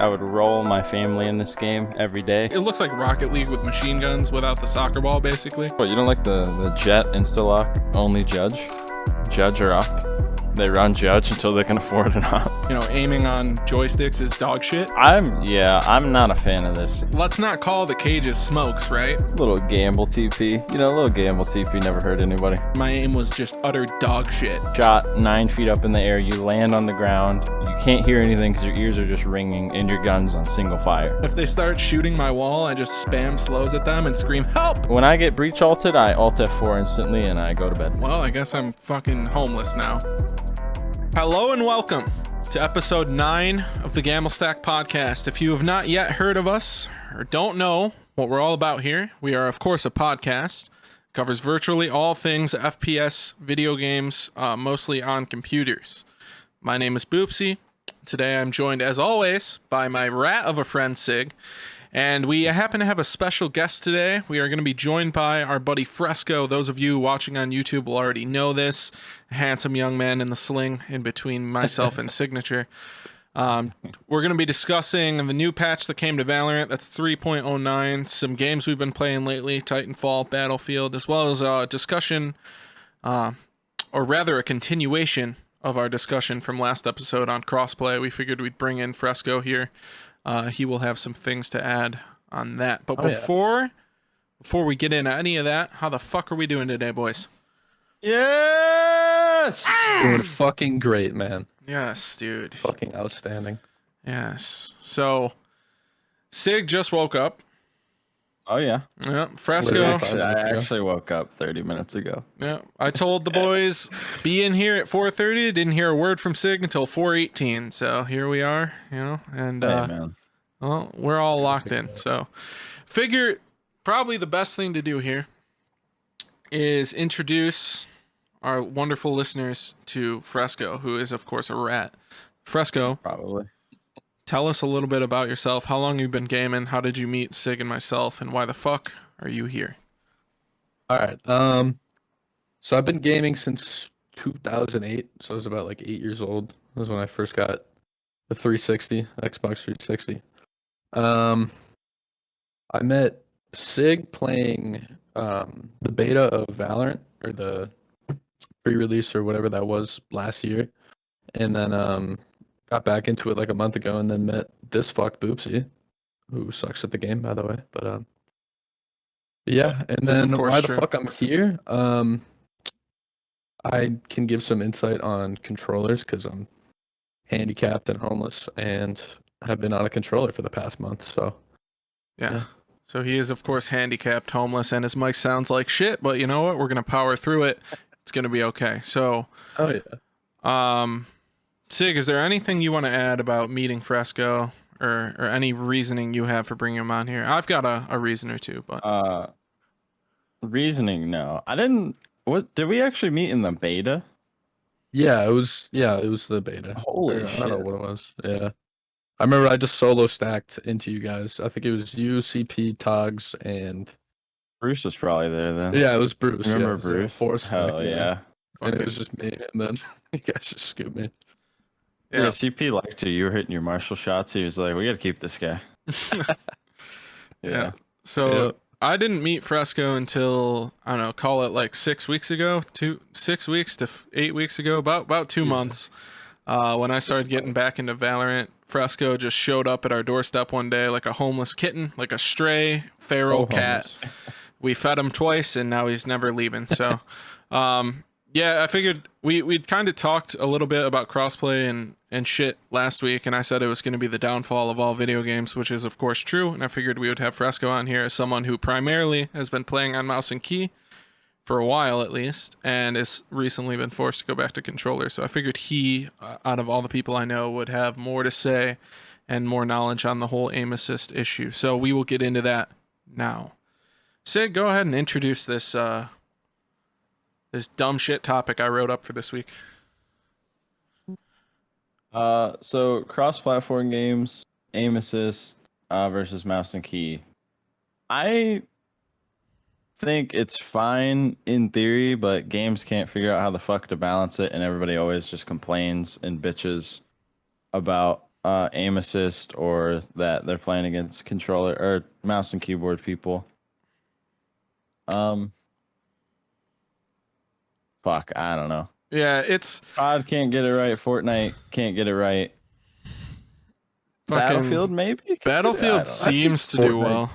I would roll my family in this game every day. It looks like Rocket League with machine guns without the soccer ball, basically. What, you don't like the Jet Insta-Lock only Judge? Judge or Rock? They run Judge until they can afford it up. You know, aiming on joysticks is dog shit. I'm not a fan of this. Let's not call the cages smokes, right? Little gamble TP. You know, a little gamble TP never hurt anybody. My aim was just utter dog shit. Shot 9 feet up in the air, you land on the ground, you can't hear anything because your ears are just ringing and your gun's on single fire. If they start shooting my wall, I just spam slows at them and scream, help! When I get breach ulted, I alt F4 instantly and I go to bed. Well, I guess I'm fucking homeless now. Hello and welcome to episode 9 of the Gamble Stack podcast. If you have not yet heard of us or don't know what we're all about here, we are, of course, a podcast. Covers virtually all things FPS video games, mostly on computers. My name is Boopsy. Today I'm joined, as always, by my rat of a friend, Sig. And we happen to have a special guest today. We are going to be joined by our buddy Fresco. Those of you watching on YouTube will already know this. A handsome young man in the sling in between myself and Signature. We're going to be discussing the new patch that came to Valorant. That's 3.09. Some games we've been playing lately, Titanfall, Battlefield, as well as a discussion, or rather a continuation of our discussion from last episode on crossplay. We figured we'd bring in Fresco here. He will have some things to add on that. But before we get into any of that, how the fuck are we doing today, boys? Yes! Doing fucking great, man. Yes, dude. Fucking outstanding. Yes. So, Sig just woke up. Oh, yeah. Yeah, Fresco. I actually woke up 30 minutes ago. Yeah, I told the boys, be in here at 4:30. Didn't hear a word from Sig until 4:18. So here we are, you know, and Hey, man. well, we're all locked in. So figure probably the best thing to do here is introduce our wonderful listeners to Fresco, who is, of course, a rat. Fresco, Probably. tell us a little bit about yourself. How long you've been gaming? How did you meet Sig and myself? And why the fuck are you here? All right. So I've been gaming since 2008. So I was about like 8 years old. That was when I first got the 360, Xbox 360. I met Sig playing the beta of Valorant, or the pre-release or whatever that was last year. And then got back into it like a month ago, and then met this fuck Boopsy, who sucks at the game, by the way. But yeah, and That's then of course why the true. fuck I'm here? I can give some insight on controllers because I'm handicapped and homeless, and have been on a controller for the past month. So Yeah. So he is, of course, handicapped, homeless, and his mic sounds like shit, but you know what? We're going to power through it. It's going to be okay. So, oh yeah. Sig, is there anything you want to add about meeting Fresco, or any reasoning you have for bringing him on here? I've got a reason or two, but Reasoning, no. I didn't... What, did we actually meet in the beta? Yeah, it was the beta. Holy I don't know shit. what it was. Yeah. I remember I just solo stacked into you guys. I think it was you, CP, Togs, and Bruce was probably there then. yeah, it was Bruce. Remember yeah, it was a Bruce? 4-stack, Hell yeah. And it was just me, and then you guys just scooped me. Yeah, yeah. CP liked you. You were hitting your martial shots. He was like, we got to keep this guy. Yeah. So Yeah. I didn't meet Fresco until, I don't know, call it like 6 weeks ago, 6 weeks to 8 weeks ago, about 2 months. When I started getting back into Valorant, Fresco just showed up at our doorstep one day like a homeless kitten, like a stray feral cat. We fed him twice, and now he's never leaving. So, yeah, I figured we'd kind of talked a little bit about crossplay and shit last week, and I said it was going to be the downfall of all video games, which is, of course, true. And I figured we would have Fresco on here as someone who primarily has been playing on mouse and key for a while at least, and has recently been forced to go back to controller. So I figured he, out of all the people I know, would have more to say and more knowledge on the whole aim assist issue. So we will get into that now. Sig, go ahead and introduce this this dumb shit topic I wrote up for this week. So cross-platform games, aim assist versus mouse and key. I think it's fine in theory, but games can't figure out how the fuck to balance it, and everybody always just complains and bitches about aim assist or that they're playing against controller or mouse and keyboard people. Fuck, I don't know. Yeah, it's COD can't get it right. Fortnite can't get it right. fucking Battlefield maybe. Can get it? I Battlefield don't know. seems to do Fortnite well.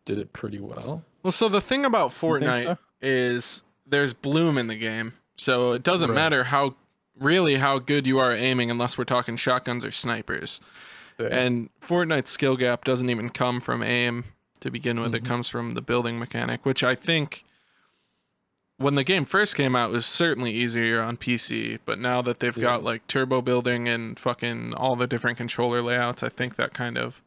did it pretty well. Well, so the thing about You think Fortnite so? is there's bloom in the game, so it doesn't Right. matter how good you are at aiming unless we're talking shotguns or snipers. Yeah. And Fortnite's skill gap doesn't even come from aim to begin with. It Mhm. comes from the building mechanic, which I think when the game first came out was certainly easier on PC, but now that they've got like turbo building and fucking all the different controller layouts, I think that kind of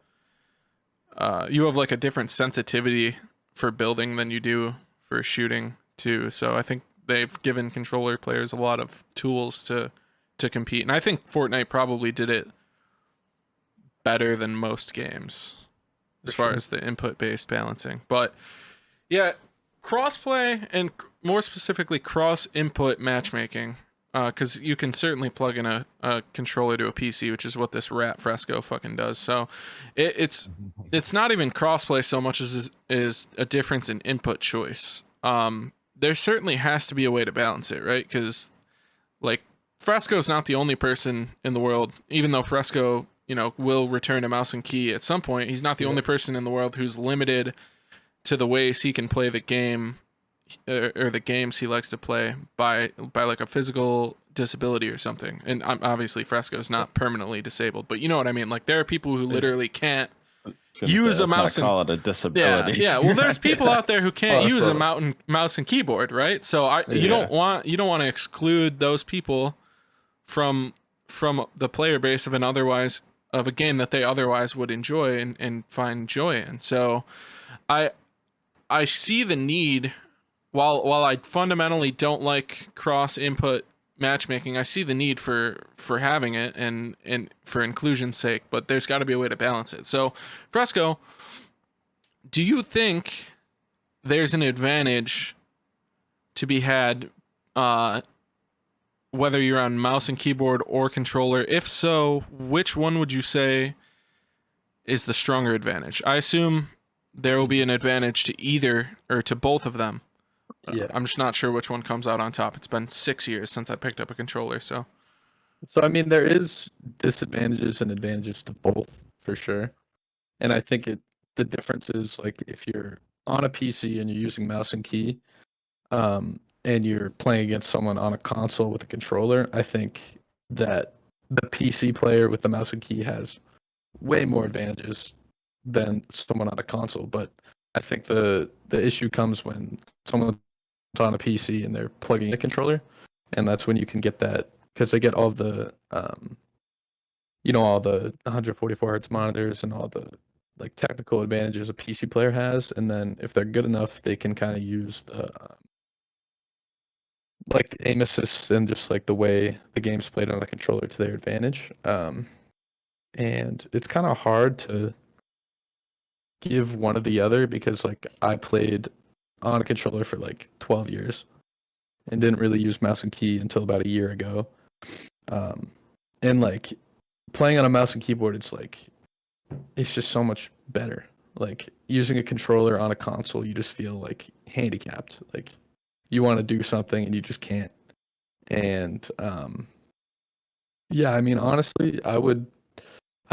you have like a different sensitivity for building than you do for shooting too. So I think they've given controller players a lot of tools to compete. And I think Fortnite probably did it better than most games as For far sure. as the input based balancing. But yeah, crossplay and more specifically cross input matchmaking, because you can certainly plug in a controller to a PC, which is what this rat Fresco fucking does. So it's not even crossplay so much as is a difference in input choice. There certainly has to be a way to balance it, right? Because like Fresco's not the only person in the world, even though Fresco, will return a mouse and key at some point. He's not the only person in the world who's limited to the ways he can play the game or the games he likes to play by like a physical disability or something. And obviously Fresco's not permanently disabled, but you know what I mean? Like there are people who literally can't use a mouse and call it a disability. yeah. Well, there's people out there who can't Far use a from it. mouse and keyboard, right? So you don't want to exclude those people from the player base of a game that they otherwise would enjoy and find joy in. So I see the need, while I fundamentally don't like cross input matchmaking, I see the need for having it and for inclusion's sake, but there's got to be a way to balance it. So Fresco, do you think there's an advantage to be had whether you're on mouse and keyboard or controller? If so, which one would you say is the stronger advantage? I assume there will be an advantage to either or to both of them. Yeah. I'm just not sure which one comes out on top. It's been 6 years since I picked up a controller, so So I mean, there is disadvantages and advantages to both for sure, and I think the difference is like if you're on a PC and you're using mouse and key, and you're playing against someone on a console with a controller, I think that the PC player with the mouse and key has way more advantages than someone on a console. But I think the issue comes when someone's on a PC and they're plugging in a controller, and that's when you can get that, because they get all the all the 144 hertz monitors and all the like technical advantages a PC player has, and then if they're good enough, they can kind of use the like the aim assist and just like the way the game's played on the controller to their advantage. And it's kind of hard to give one or the other, because like I played on a controller for like 12 years and didn't really use mouse and key until about a year ago. And like playing on a mouse and keyboard, it's just so much better. Like using a controller on a console, you just feel like handicapped. Like you want to do something and you just can't. And yeah, I mean, honestly, I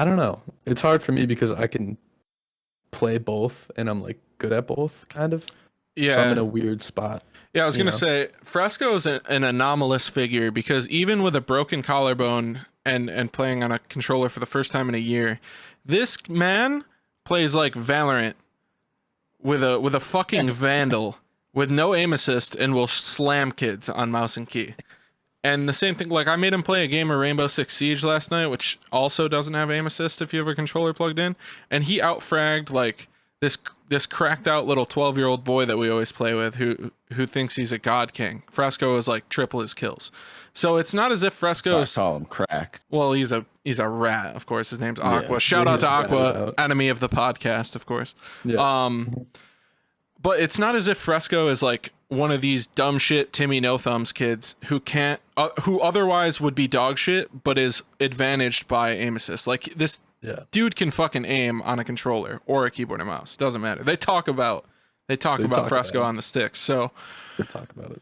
don't know. It's hard for me because I can play both and I'm like good at both, kind of. yeah. So I'm in a weird spot. Yeah, I was you going to know? say, Fresco is an anomalous figure, because even with a broken collarbone and playing on a controller for the first time in a year, this man plays like Valorant with a fucking vandal with no aim assist and will slam kids on mouse and key. And the same thing, like I made him play a game of Rainbow Six Siege last night, which also doesn't have aim assist if you have a controller plugged in, and he outfragged like this cracked out little 12-year-old boy that we always play with who thinks he's a god king. Fresco is like triple his kills. So it's not as if Fresco is, call him cracked. well, he's a rat, of course. His name's Yeah. Aqua. Shout Yeah, out to he's a Aqua, rat. enemy of the podcast, of course. Yeah. But it's not as if Fresco is like one of these dumb shit Timmy No Thumbs kids who can't, who otherwise would be dog shit, but is advantaged by aim assist. Like this dude can fucking aim on a controller or a keyboard and mouse. Doesn't matter. They talk about Fresco on the sticks. So They talk about it.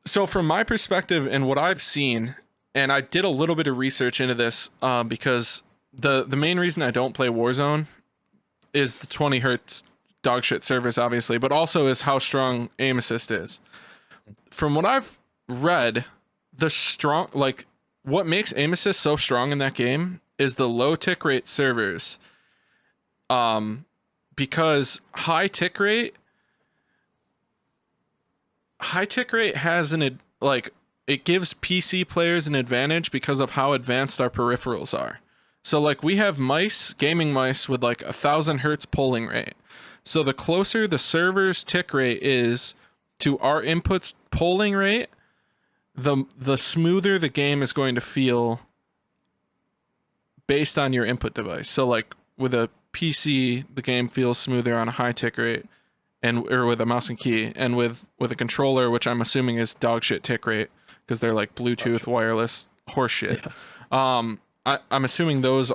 So from my perspective and what I've seen, and I did a little bit of research into this because the main reason I don't play Warzone is the 20 hertz dog shit servers, obviously, but also is how strong aim assist is. From what I've read, what makes aim assist so strong in that game is the low tick rate servers. Because high tick rate has it gives PC players an advantage because of how advanced our peripherals are. So like we have gaming mice with like 1,000 hertz polling rate. So the closer the server's tick rate is to our input's polling rate, the smoother the game is going to feel based on your input device. So like with a PC, the game feels smoother on a high tick rate, or with a mouse and key, and with a controller, which I'm assuming is dog shit tick rate because they're like Bluetooth wireless horseshit. Yeah. I'm assuming those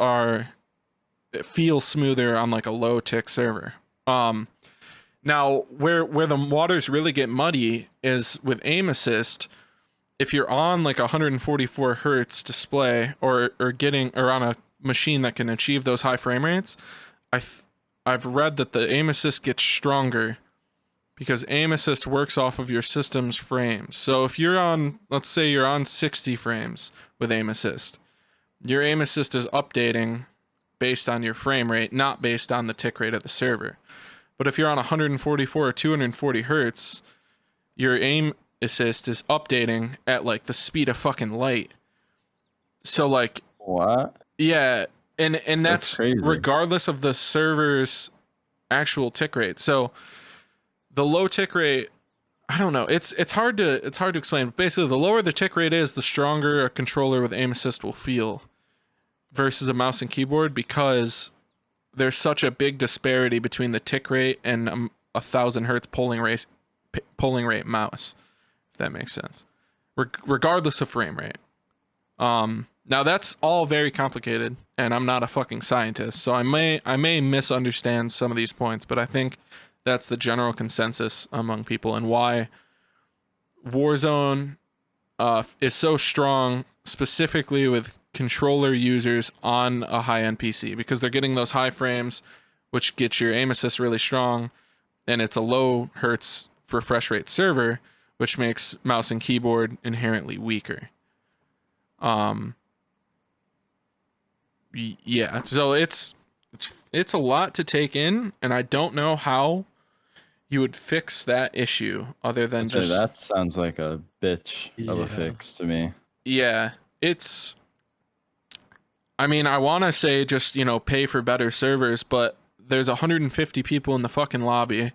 feel smoother on like a low tick server. Now where the waters really get muddy is with aim assist. If you're on like 144 hertz display or on a machine that can achieve those high frame rates, I've read that the aim assist gets stronger because aim assist works off of your system's frames. So if let's say you're on 60 frames with aim assist, your aim assist is updating based on your frame rate, not based on the tick rate of the server. But if you're on 144 or 240 hertz, your aim assist is updating at like the speed of fucking light. So like what? Yeah, and that's regardless of the server's actual tick rate. So the low tick rate, I don't know. It's hard to explain. But basically, the lower the tick rate is, the stronger a controller with aim assist will feel versus a mouse and keyboard, because there's such a big disparity between the tick rate and 1,000 hertz polling rate mouse, if that makes sense, regardless of frame rate. Now that's all very complicated, and I'm not a fucking scientist, so I may misunderstand some of these points, but I think that's the general consensus among people, and why Warzone is so strong, specifically with controller users on a high-end PC, because they're getting those high frames, which gets your aim assist really strong, and it's a low hertz refresh rate server, which makes mouse and keyboard inherently weaker. Yeah, so it's a lot to take in, and I don't know how you would fix that issue other than that sounds like a bitch of a fix to me. Yeah, I mean, I want to say just, pay for better servers, but there's 150 people in the fucking lobby.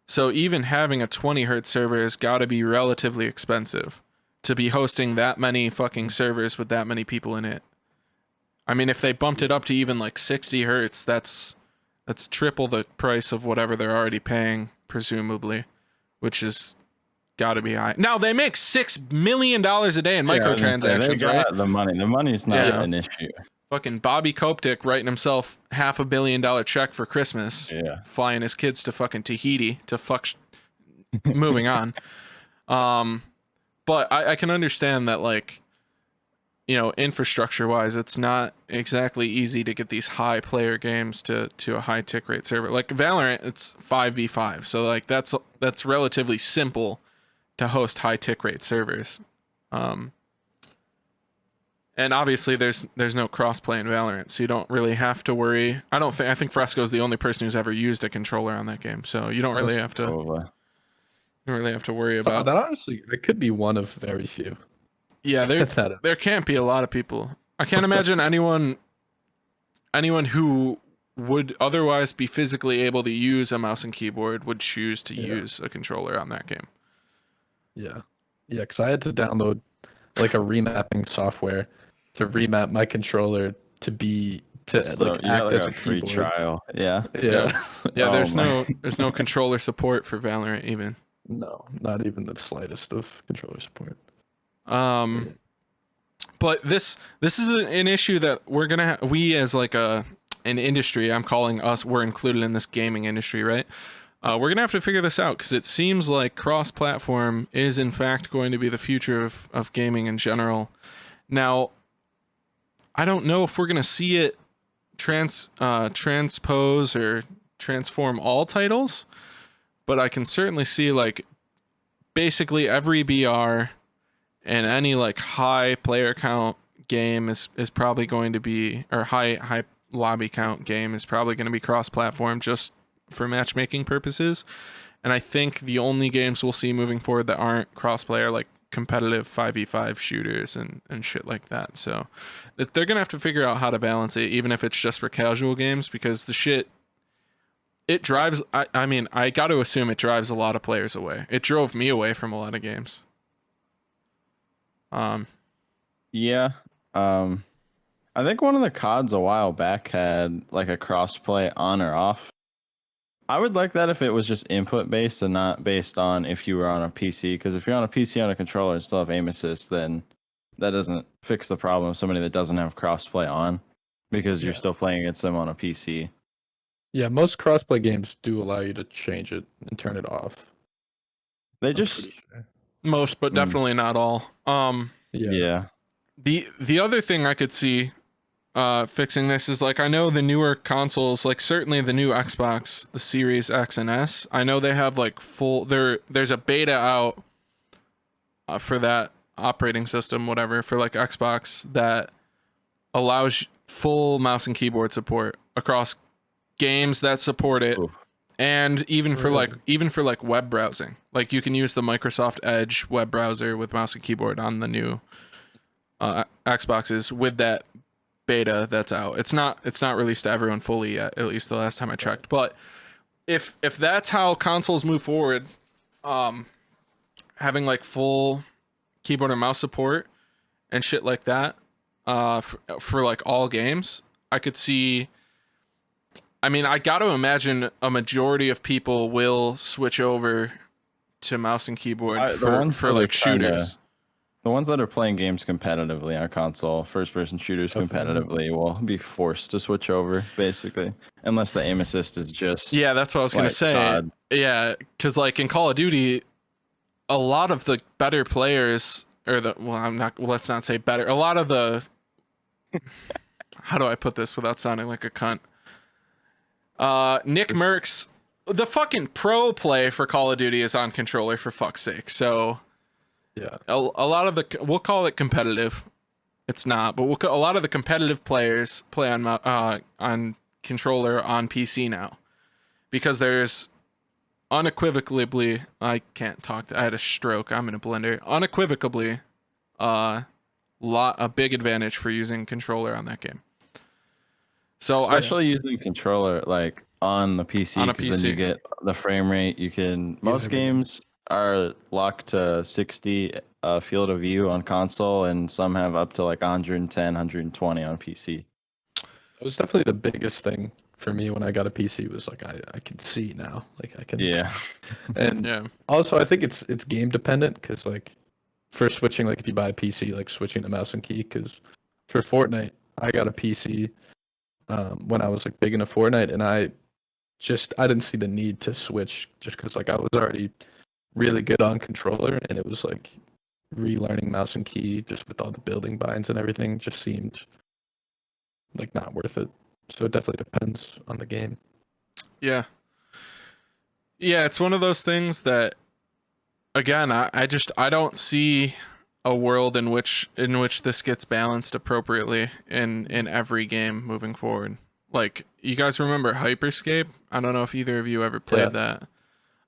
So even having a 20 hertz server has got to be relatively expensive to be hosting that many fucking servers with that many people in it. I mean, if they bumped it up to even like 60 hertz, that's triple the price of whatever they're already paying, presumably, which is got to be high. Now, they make $6 million a day in microtransactions, they got right? The money. The money's not an issue. Fucking Bobby Koptick writing himself $500 million check for Christmas. Yeah. Flying his kids to fucking Tahiti to fuck. Moving on. But I can understand that, like, infrastructure wise, it's not exactly easy to get these high player games to a high tick rate server. Like Valorant, it's 5v5. So like that's relatively simple to host high tick rate servers. And obviously there's no crossplay in Valorant, so you don't really have to worry. I think Fresco's the only person who's ever used a controller on that game, so you don't really have to worry about that. Honestly, it could be one of very few. Yeah, there can't be a lot of people. I can't imagine anyone who would otherwise be physically able to use a mouse and keyboard would choose to use a controller on that game. Yeah, because I had to download like a remapping software to remap my controller to be to So like you got act like as a a free keyboard. trial. Yeah. Yeah. Yeah, Oh there's my. no controller support for Valorant even. No, not even the slightest of controller support. Um, but this is an issue that we're gonna we as like an industry. I'm calling us. We're included in this gaming industry, right? We're gonna have to figure this out because it seems like cross-platform is in fact going to be the future of gaming in general. Now, I don't know if we're gonna see it transpose or transform all titles, but I can certainly see like basically every BR and any like high player count game is probably going to be, or high lobby count game is probably going to be cross platform just for matchmaking purposes. And I think the only games we'll see moving forward that aren't cross player like competitive 5v5 shooters and shit like that. So they're gonna have to figure out how to balance it, even if it's just for casual games, because the shit, it drives, I mean, I got to assume it drives a lot of players away. It drove me away from a lot of games. Yeah. I think one of the CODs a while back had like a crossplay on or off. I would like that if it was just input based and not based on if you were on a PC. Because if you're on a PC on a controller and still have aim assist, then that doesn't fix the problem of somebody that doesn't have crossplay on, because you're Yeah. still playing against them on a PC. Yeah, most crossplay games do allow you to change it and turn it off. They I'm just pretty sure. Most, but definitely not all. Yeah. The other thing I could see fixing this is like, I know the newer consoles, like certainly the new Xbox, the Series X and S, I know they have like there's a beta out for that operating system, whatever, for like Xbox that allows full mouse and keyboard support across games that support it. Oof. And even for Really? like web browsing, like you can use the Microsoft Edge web browser with mouse and keyboard on the new Xboxes with that beta that's out. It's not released to everyone fully yet, at least the last time I checked. But if that's how consoles move forward, having like full keyboard and mouse support and shit like that, for like all games, I could see. I mean, I got to imagine a majority of people will switch over to mouse and keyboard for like shooters. The ones that are playing games competitively on console, first-person shooters competitively, will be forced to switch over, basically, unless the aim assist is just Yeah, that's what I was gonna like say. COD. Yeah, because like in Call of Duty, a lot of the better players, or let's not say better. A lot of the, how do I put this without sounding like a cunt? Nick Merckx, the fucking pro play for Call of Duty is on controller, for fuck's sake. So Yeah. a lot of the, we'll call it competitive. It's not, but a lot of the competitive players play on controller on PC now, because there's unequivocally, I can't talk. I had a stroke. I'm in a blender. Unequivocally, a big advantage for using controller on that game. So Especially using controller like on the PC, On a because then you PC. get the frame rate. You can most everything. games are locked to 60 field of view on console, and some have up to like 110, 120 on PC. It was definitely the biggest thing for me when I got a PC was like I can see now. Like I can Yeah. And Yeah. also I think it's game dependent, because like for switching, like if you buy a PC, like switching to mouse and key, because for Fortnite I got a PC when I was like big into Fortnite, and I didn't see the need to switch, just because like I was already really good on controller, and it was like relearning mouse and key just with all the building binds and everything just seemed like not worth it. So it definitely depends on the game. Yeah. Yeah, it's one of those things that, again, I don't see a world in which this gets balanced appropriately in every game moving forward. Like, you guys remember Hyperscape? I don't know if either of you ever played that.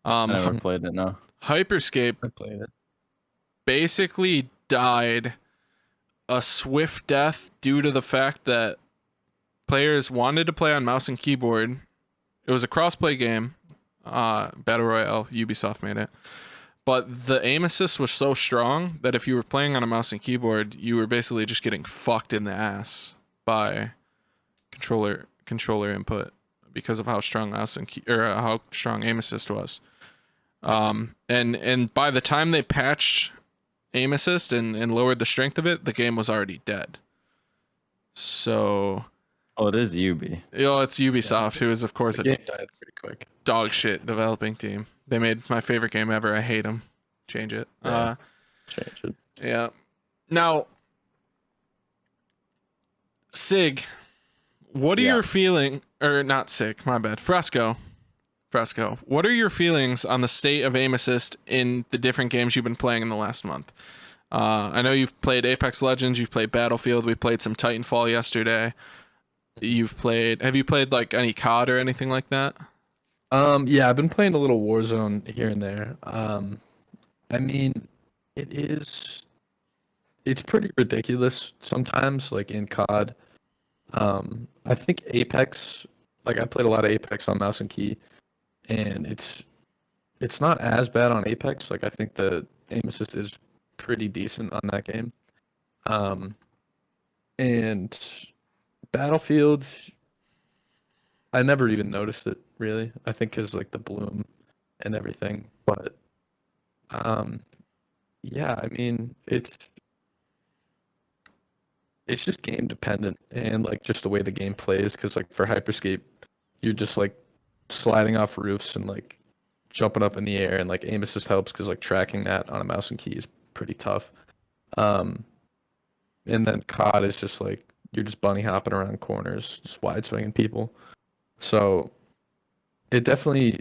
I never played it, no. Hyperscape I played it. basically died a swift death due to the fact that players wanted to play on mouse and keyboard. It was a crossplay game, Battle Royale, Ubisoft made it. But the aim assist was so strong that if you were playing on a mouse and keyboard, you were basically just getting fucked in the ass by controller input because of how strong mouse and key, or how strong aim assist was. And by the time they patched aim assist and lowered the strength of it, the game was already dead. So, Oh, it is Ubi. it's Ubisoft, who is of course The a game died pretty quick. dog shit developing team. They made my favorite game ever. I hate them. Change it. Yeah. Change it. Yeah. Now, Sig, what are your feeling, or not Sig, my bad. Fresco. What are your feelings on the state of aim assist in the different games you've been playing in the last month? I know you've played Apex Legends, you've played Battlefield, we played some Titanfall yesterday. Have you played like any COD or anything like that? Yeah, I've been playing a little Warzone here and there. I mean, it's pretty ridiculous sometimes, like in COD. I think Apex, like I played a lot of Apex on mouse and key, and it's not as bad on Apex. Like I think the aim assist is pretty decent on that game. And Battlefield, I never even noticed it really. I think because like the bloom and everything, but yeah, I mean it's just game dependent and like just the way the game plays. Because like for Hyperscape, you're just like sliding off roofs and like jumping up in the air, and like aim assist helps because like tracking that on a mouse and key is pretty tough. And then COD is just like you're just bunny hopping around corners, just wide swinging people. So it definitely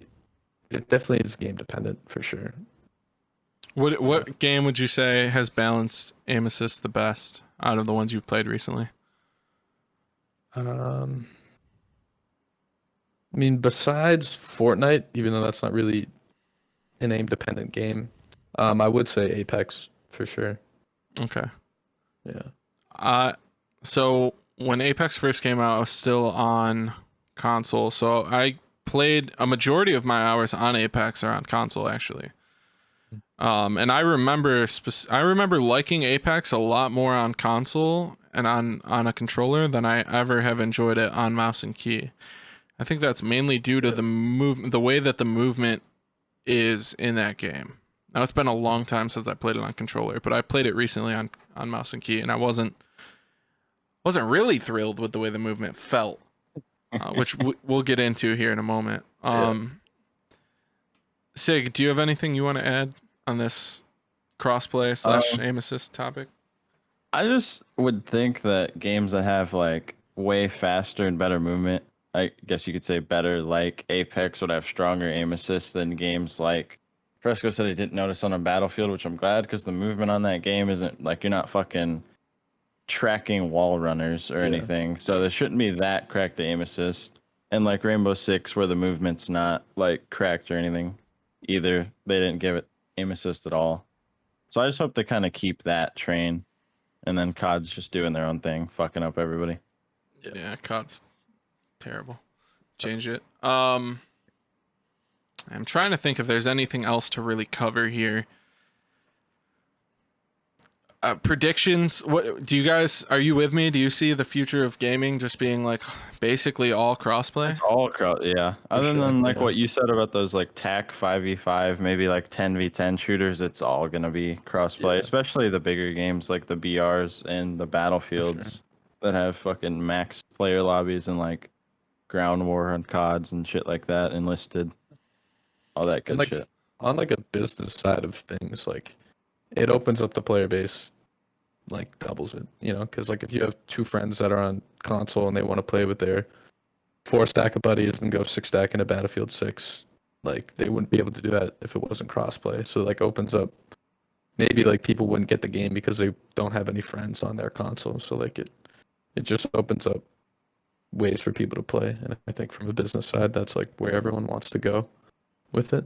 is game dependent for sure. What game would you say has balanced aim assist the best out of the ones you've played recently? I mean, besides Fortnite, even though that's not really an aim dependent game, I would say Apex for sure. Okay. Yeah. So when Apex first came out, I was still on console. So I played a majority of my hours on Apex are on console actually. And I remember liking Apex a lot more on console and on a controller than I ever have enjoyed it on mouse and key. I think that's mainly due to the way that the movement is in that game. Now it's been a long time since I played it on controller, but I played it recently on mouse and key, and I wasn't really thrilled with the way the movement felt, which we'll get into here in a moment. Sig, do you have anything you want to add on this crossplay / aim assist topic? I just would think that games that have like way faster and better movement, I guess you could say better, like Apex would have stronger aim assist than games like Fresco said he didn't notice on a Battlefield, which I'm glad because the movement on that game isn't like you're not fucking tracking wall runners or anything. So there shouldn't be that cracked aim assist. And like Rainbow Six, where the movement's not like cracked or anything either, they didn't give it aim assist at all. So I just hope they kind of keep that train. And then COD's just doing their own thing, fucking up everybody. Yeah, COD's terrible. Change it. I'm trying to think if there's anything else to really cover here. Predictions. What do you guys? Are you with me? Do you see the future of gaming just being like basically all crossplay? It's all yeah. Other than like what you said about those like TAC 5v5, maybe like 10v10 shooters, it's all gonna be crossplay. Especially the bigger games like the BRs and the Battlefields that have fucking max player lobbies and like ground war and CODs and shit like that, enlisted, all that good shit. On like a business side of things, like it opens up the player base, like doubles it, you know, because like if you have two friends that are on console and they want to play with their 4-stack of buddies and go 6-stack in a Battlefield 6, like they wouldn't be able to do that if it wasn't crossplay. So like opens up, maybe like people wouldn't get the game because they don't have any friends on their console. So like it just opens up ways for people to play, and I think from a business side, that's like where everyone wants to go with it.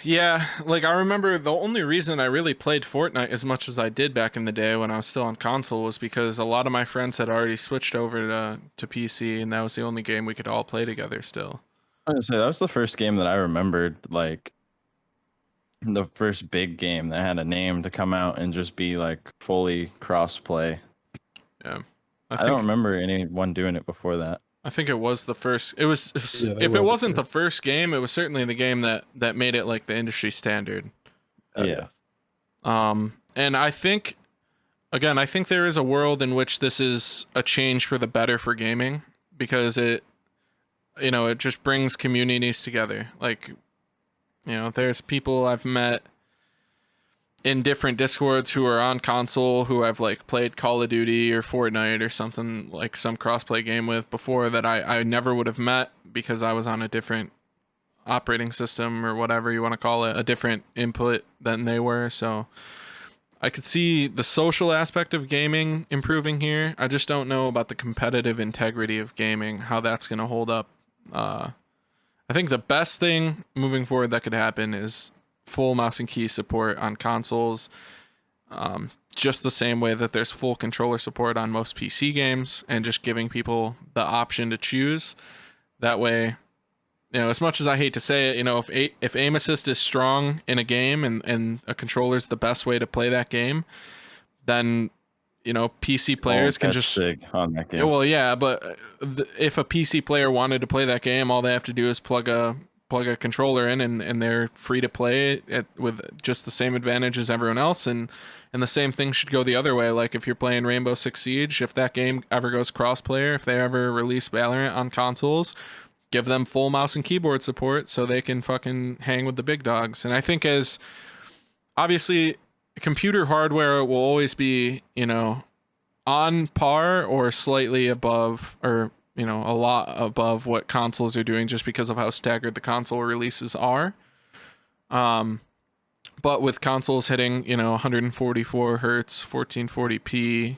Yeah, like I remember the only reason I really played Fortnite as much as I did back in the day when I was still on console was because a lot of my friends had already switched over to PC, and that was the only game we could all play together still. I was gonna say that was the first game that I remembered, like the first big game that had a name to come out and just be like fully cross-play. Yeah. I don't remember anyone doing it before that. I think it was the first. It was Yeah, they if were it the wasn't the first. first game, it was certainly the game that made it like the industry standard. Yeah. And I think, again, I think there is a world in which this is a change for the better for gaming, because it just brings communities together. Like, there's people I've met in different discords who are on console who I've like played Call of Duty or Fortnite or something, like some crossplay game with before, that I never would have met because I was on a different operating system or whatever you want to call it, a different input than they were. So I could see the social aspect of gaming improving here. I just don't know about the competitive integrity of gaming, how that's going to hold up. I think the best thing moving forward that could happen is full mouse and key support on consoles, just the same way that there's full controller support on most PC games, and just giving people the option to choose. That way, as much as I hate to say it, if aim assist is strong in a game and a controller is the best way to play that game, then PC players can just Sig on that game. well, yeah, but if a PC player wanted to play that game, all they have to do is plug a controller in, and they're free to play it with just the same advantage as everyone else. And the same thing should go the other way. Like if you're playing Rainbow Six Siege, if that game ever goes cross-player, if they ever release Valorant on consoles, give them full mouse and keyboard support so they can fucking hang with the big dogs. And I think, as obviously computer hardware will always be, on par or slightly above, or a lot above what consoles are doing, just because of how staggered the console releases are. But with consoles hitting 144 hertz 1440p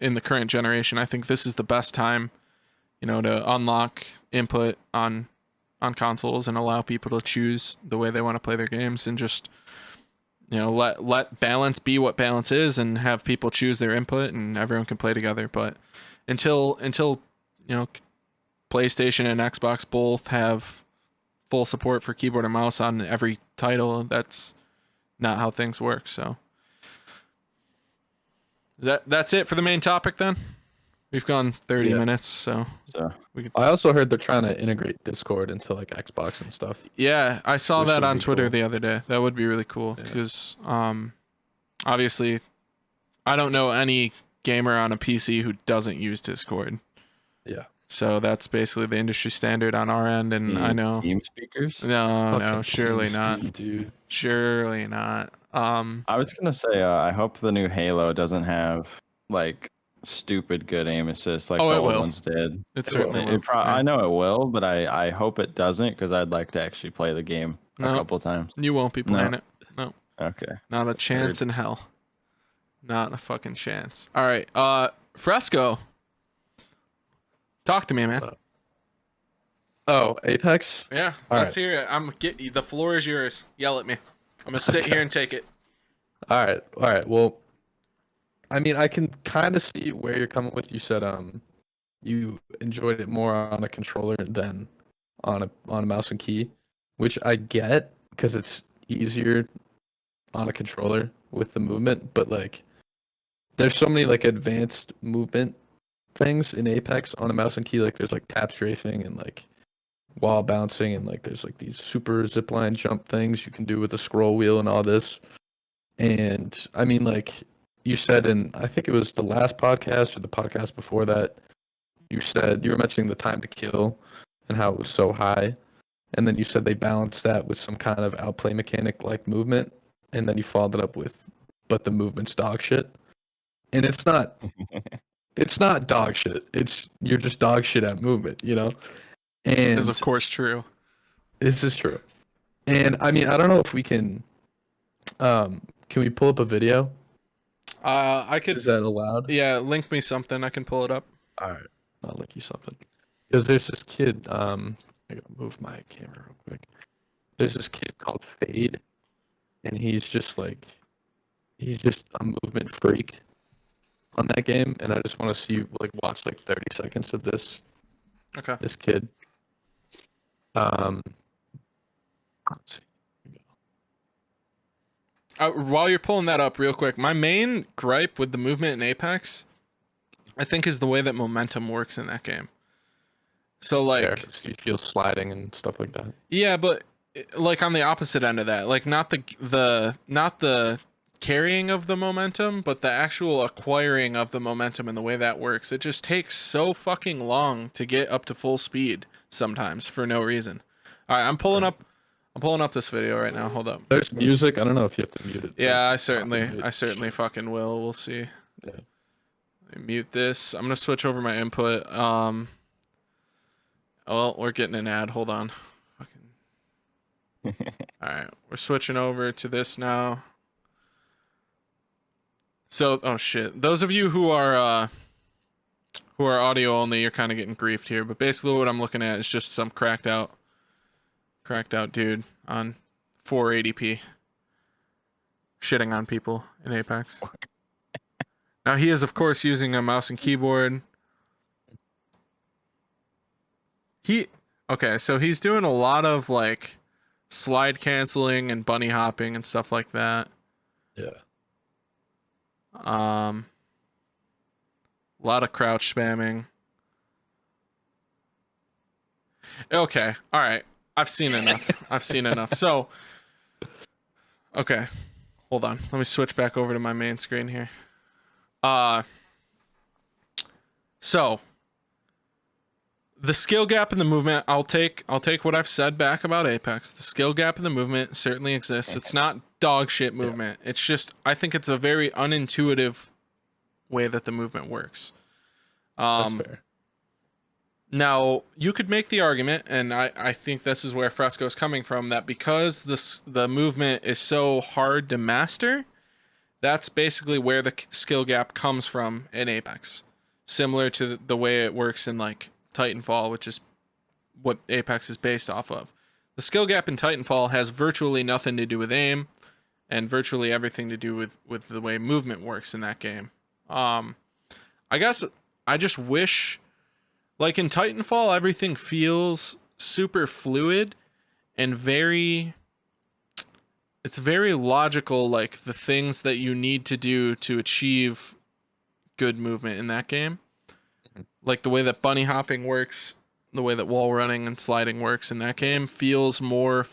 in the current generation, I think this is the best time to unlock input on consoles and allow people to choose the way they want to play their games, and just let balance be what balance is, and have people choose their input and everyone can play together. But until PlayStation and Xbox both have full support for keyboard and mouse on every title, that's not how things work. So that's it for the main topic then. We've gone 30 minutes, so we could... I also heard they're trying to integrate Discord into like Xbox and stuff. Yeah, I saw that on Twitter cool. the other day. That would be really cool, because obviously I don't know any gamer on a PC who doesn't use Discord. Yeah. So that's basically the industry standard on our end, and I know Team speakers. no, surely not, dude. Surely not. I was gonna say, I hope the new Halo doesn't have like stupid good aim assist like the old ones did. It certainly will. I know it will, but I hope it doesn't, because I'd like to actually play the game a couple times. You won't be playing it. No. Okay. Not a chance in hell. Not a fucking chance. All right. Fresco. Talk to me, man. Oh, Apex? Yeah. All let's hear it. The floor is yours. Yell at me. I'm gonna sit here and take it. All right. Well, I mean, I can kind of see where you're coming with. You said you enjoyed it more on a controller than on a mouse and key, which I get, because it's easier on a controller with the movement. But like, there's so many like advanced movement things in Apex on a mouse and key. Like there's like tap strafing and like wall bouncing, and like there's like these super zipline jump things you can do with a scroll wheel and all this. And I mean, like you said in, I think it was the last podcast or the podcast before that, you said you were mentioning the time to kill and how it was so high, and then you said they balanced that with some kind of outplay mechanic like movement, and then you followed it up with, but the movement's dog shit. And it's not it's not dog shit. You're just dog shit at movement, And is of course true. This is true. And I mean, I don't know if we can we pull up a video? I could. Is that allowed? Yeah, link me something. I can pull it up. All right, I'll link you something. Because there's this kid. I gotta move my camera real quick. There's this kid called Fade, and he's just a movement freak on that game. And I just want to see you watch 30 seconds of this. Okay. This kid. Let's see. While you're pulling that up real quick, my main gripe with the movement in Apex I think, is the way that momentum works in that game. So like, Yeah, 'cause you feel sliding and stuff like that. yeah, but like on the opposite end of that, like not the carrying of the momentum, but the actual acquiring of the momentum and the way that works. It just takes so fucking long to get up to full speed sometimes for no reason. All right, I'm pulling up this video right now. Hold up. There's music. I don't know if you have to mute it. Yeah, I There's certainly copyright shit. fucking will. We'll see. Yeah. Let me mute this. I'm gonna switch over my input. Well, we're getting an ad. Hold on. Fucking. All right, we're switching over to this now. So, oh shit. Those of you who are audio only, you're kind of getting griefed here. But basically, what I'm looking at is just some cracked out dude on 480p shitting on people in Apex. Now he is, of course, using a mouse and keyboard. Okay, so he's doing a lot of like slide canceling and bunny hopping and stuff like that. Yeah. A lot of crouch spamming. Okay, all right. I've seen enough. So, okay, hold on. Let me switch back over to my main screen here. So the skill gap in the movement, I'll take what I've said back about Apex. The skill gap in the movement certainly exists. It's not dog shit movement. Yeah. It's just, I think it's a very unintuitive way that the movement works. That's fair. Now, you could make the argument, and I think this is where Fresco is coming from, that because the movement is so hard to master, that's basically where the skill gap comes from in Apex. Similar to the way it works in like Titanfall, which is what Apex is based off of. The skill gap in Titanfall has virtually nothing to do with aim, and virtually everything to do with the way movement works in that game. I guess I just wish, like in Titanfall, everything feels super fluid and it's very logical, like the things that you need to do to achieve good movement in that game. Like the way that bunny hopping works, the way that wall running and sliding works in that game feels more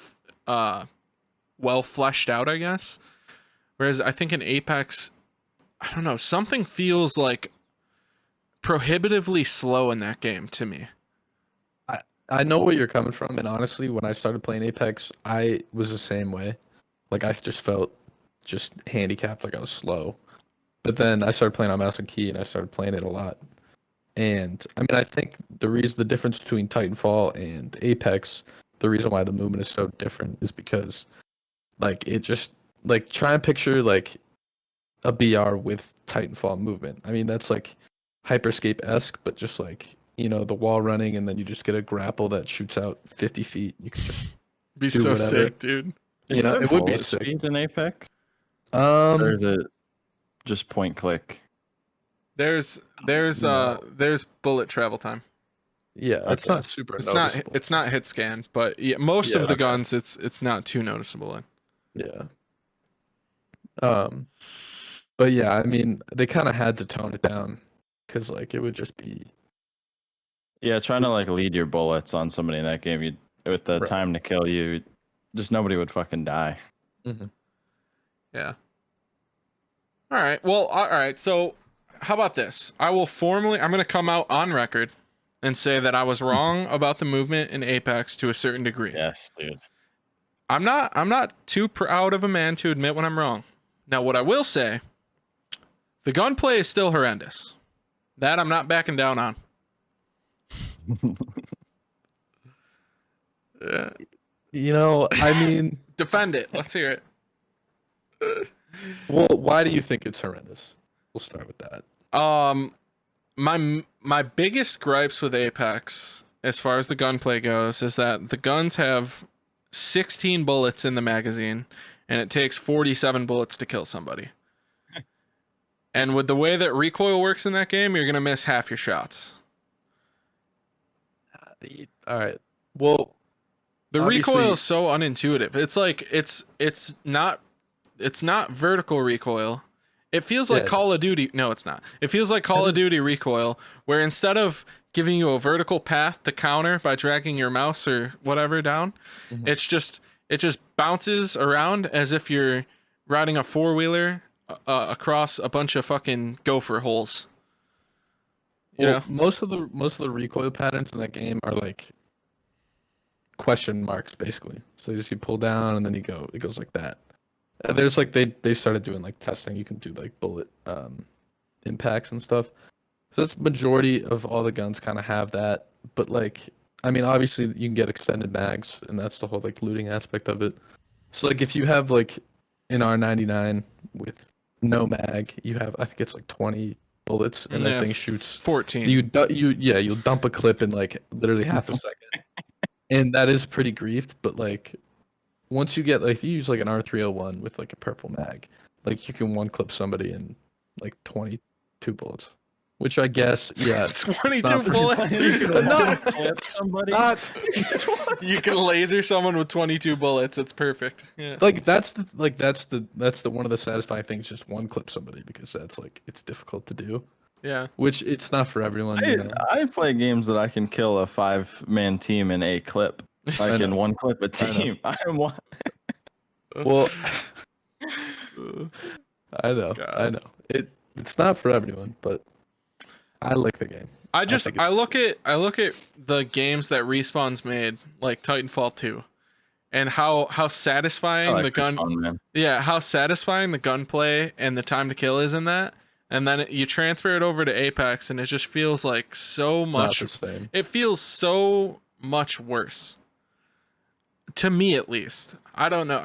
well fleshed out, I guess. Whereas I think in Apex, I don't know, something feels like prohibitively slow in that game to me. I know where you're coming from, and honestly, when I started playing Apex, I was the same way. Like I just felt just handicapped, like I was slow. But then I started playing on mouse and key, and I started playing it a lot. And I mean, I think the difference between Titanfall and Apex, the reason why the movement is so different is because, like, it just like try and picture like a BR with Titanfall movement. I mean, that's like Hyperscape-esque, but just like, you know, the wall running, and then you just get a grapple that shoots out 50 feet. You can just Be do so whatever. sick, dude. You know, it would be bullet sick. speed in Apex? Or is Um, it just point click? There's No. there's bullet travel time. yeah, it's Okay. not super noticeable. It's not hit scan, but yeah, most Yeah, of the okay. guns it's not too noticeable in. Yeah. But yeah, I mean, they kind of had to tone it down because like it would just be Yeah, trying to like lead your bullets on somebody in that game, you with the Right. time to kill you, just nobody would fucking die. Yeah. All right. Well, all right. So, how about this? I'm going to come out on record and say that I was wrong about the movement in Apex to a certain degree. Yes, dude. I'm not too proud of a man to admit when I'm wrong. Now, what I will say, the gunplay is still horrendous. That I'm not backing down on. Yeah. You know, I mean, Defend it. Let's hear it. well, why do you think it's horrendous? We'll start with that. My biggest gripes with Apex, as far as the gunplay goes, is that the guns have 16 bullets in the magazine, and it takes 47 bullets to kill somebody. And with the way that recoil works in that game, you're gonna miss half your shots. All right. Well, The obviously- recoil is so unintuitive. It's like it's not vertical recoil. It feels like Yeah. Call of Duty. No, it's not. It feels like Call of Duty Recoil, where instead of giving you a vertical path to counter by dragging your mouse or whatever down, Mhm. it just bounces around as if you're riding a four-wheeler across a bunch of fucking gopher holes. Well, most of the recoil patterns in that game are like question marks, basically. So you pull down and then it goes like that. There's like they started doing like testing. You can do like bullet impacts and stuff. So that's majority of all the guns kind of have that. But like, I mean, obviously you can get extended mags, and that's the whole like looting aspect of it. So like if you have like an R99 with no mag, you have, I think it's like 20 bullets, and that thing shoots 14. You'll dump a clip in like literally half a second, and that is pretty griefed. But like once you get, like, if you use like an R301 with like a purple mag, like you can one clip somebody in like 22 bullets, which I guess, yeah, 22 bullets. You can not clip somebody. You can laser someone with 22 bullets. It's perfect. Yeah. like that's the one of the satisfying things, just one clip somebody, because that's like, it's difficult to do, Yeah. which it's not for everyone. You know? I play games that I can kill a 5-man team in a clip. Like in one clip a team. I am one. Well, I know, God. I know. It's not for everyone, but I like the game. I look at the games that Respawn's made, like Titanfall 2, and how satisfying I like the gun Respawn, man. yeah, how satisfying the gunplay and the time to kill is in that. And then you transfer it over to Apex and it just feels like so much. Not the same. It feels so much worse. To me, at least. I don't know.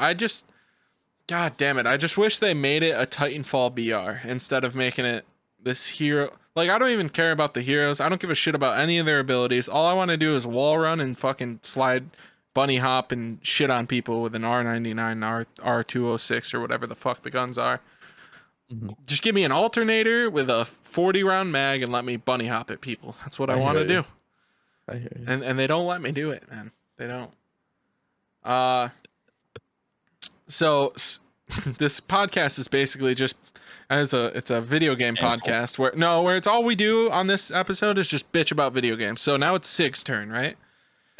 God damn it. I just wish they made it a Titanfall BR instead of making it this hero. Like, I don't even care about the heroes. I don't give a shit about any of their abilities. All I want to do is wall run and fucking slide, bunny hop, and shit on people with an R99, R206, or whatever the fuck the guns are. Mm-hmm. Just give me an alternator with a 40-round mag and let me bunny hop at people. That's what I want to do. I hear you. And they don't let me do it, man. They don't. So this podcast is basically just it's a video game podcast where it's all we do on this episode is just bitch about video games. So now it's Sig's turn, right?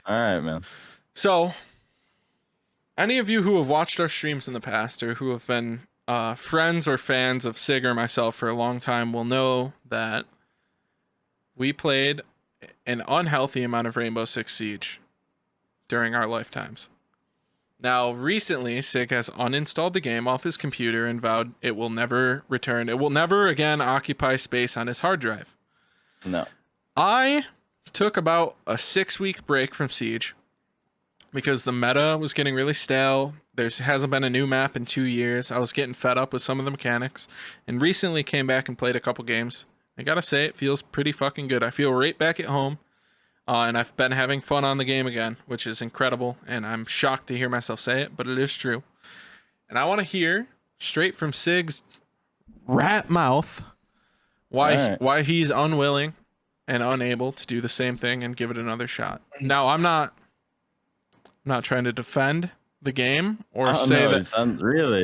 All right, man. So any of you who have watched our streams in the past or who have been friends or fans of Sig or myself for a long time will know that we played an unhealthy amount of Rainbow Six Siege during our lifetimes. Now, recently, Sig has uninstalled the game off his computer and vowed it will never return. It will never again occupy space on his hard drive. No. I took about a 6-week break from Siege because the meta was getting really stale. There hasn't been a new map in 2 years. I was getting fed up with some of the mechanics, and recently came back and played a couple games. I gotta say, it feels pretty fucking good. I feel right back at home. And I've been having fun on the game again, which is incredible. And I'm shocked to hear myself say it, but it is true. And I want to hear straight from Sig's rat mouth why he's unwilling and unable to do the same thing and give it another shot. Now, I'm not trying to defend the game or say that.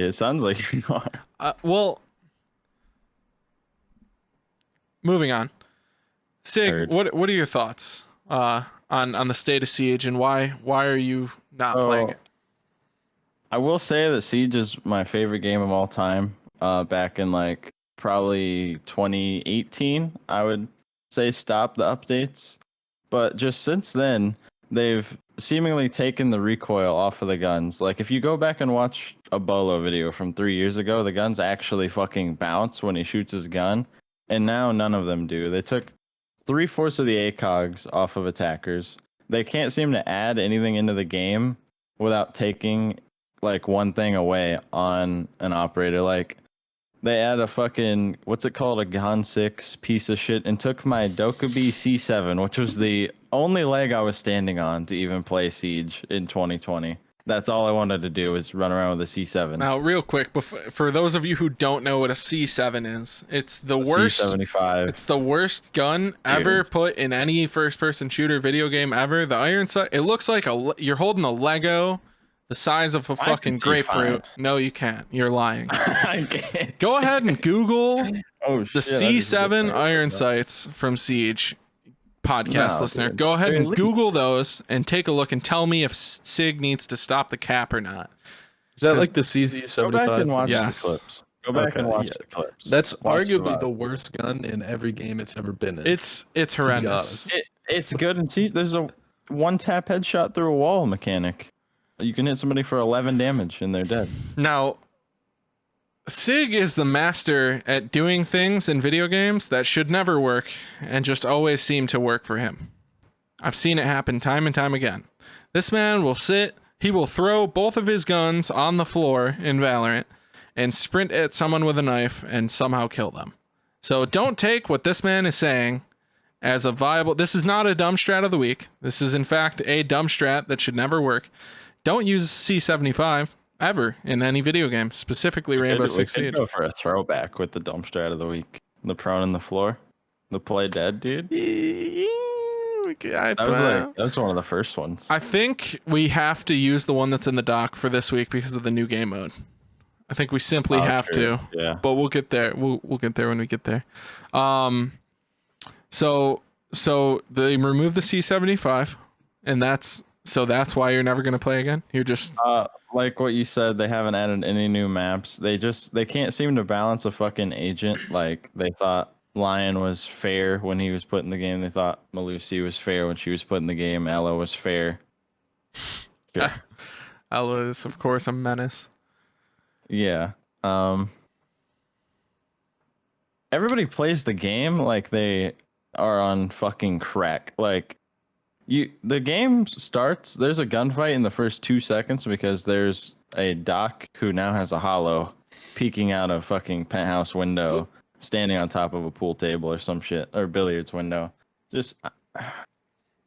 It sounds like you are. Well, moving on. Sig, what are your thoughts on the state of Siege, and why are you not playing it? I will say that Siege is my favorite game of all time. Back in like probably 2018, I would say stop the updates. But just since then, they've seemingly taken the recoil off of the guns. Like if you go back and watch a Bolo video from 3 years ago, the guns actually fucking bounce when he shoots his gun. And now none of them do. They took 3/4 of the ACOGs off of attackers. They can't seem to add anything into the game without taking like one thing away on an operator. Like they add a fucking, what's it called, a Gon 6 piece of shit, and took my Dokkaebi C7, which was the only leg I was standing on to even play Siege in 2020. That's all I wanted to do was run around with a C7. Now, real quick, for those of you who don't know what a C7 is, it's the worst. C75. It's the worst gun ever put in any first-person shooter video game ever. The iron sight. It looks like you're holding a Lego the size of a I fucking can see grapefruit. fine. No, you can't. You're lying. I can't. Go ahead and Google Oh the shit! I just looked C7 that iron up. sights from Siege podcast No, listener. dude. Go ahead They're and elite. Google those and take a look and tell me if Sig needs to stop the cap or not. Is that 'Cause- like the CZ75? Go back and watch Yes. the clips. Go back and Okay, watch yeah. the clips. That's Watch arguably VOD. the worst gun in every game it's ever been in. It's horrendous. honest. It's good and see. There's a one tap headshot through a wall mechanic. You can hit somebody for 11 damage and they're dead. Now, Sig is the master at doing things in video games that should never work and just always seem to work for him. I've seen it happen time and time again. This man will he will throw both of his guns on the floor in Valorant and sprint at someone with a knife and somehow kill them. So don't take what this man is saying as a viable. This is not a dumb strat of the week. This is in fact a dumb strat that should never work. Don't use C75 ever in any video game, specifically Rainbow Six We could Siege. go for a throwback with the dump strat of the week. The prone on the floor. The play dead, dude. That's one of the first ones. I think we have to use the one that's in the dock for this week because of the new game mode. I think we simply Oh, have true. to. Yeah. But we'll get there. We'll get there when we get there. So they removed the C75, and that's why you're never gonna play again. You're just Like what you said, they haven't added any new maps. They can't seem to balance a fucking agent. Like they thought Lion was fair when he was put in the game. They thought Malusi was fair when she was put in the game. Ella was fair. Sure. Ella is of course a menace. Yeah. Everybody plays the game like they are on fucking crack. Like the game starts, there's a gunfight in the first 2 seconds because there's a doc who now has a hollow peeking out a fucking penthouse window, standing on top of a pool table or some shit, or billiards window. Just,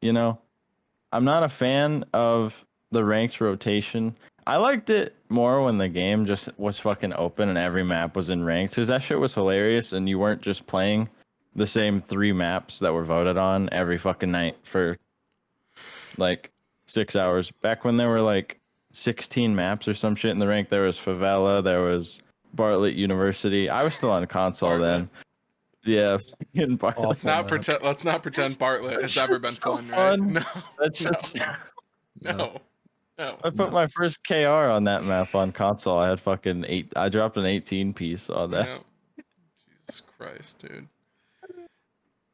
I'm not a fan of the ranked rotation. I liked it more when the game just was fucking open and every map was in ranked, because that shit was hilarious and you weren't just playing the same 3 maps that were voted on every fucking night for like 6 hours. Back when there were like 16 maps or some shit in the rank, there was Favela, there was Bartlett University. I was still on console Bartlett. then. Yeah, fucking Bartlett. Let's not pretend Bartlett has ever been so fun, fun. right? That shit's- No. I put my first KR on that map on console. I had fucking 8. I dropped an 18 piece on that. No. Jesus Christ, dude.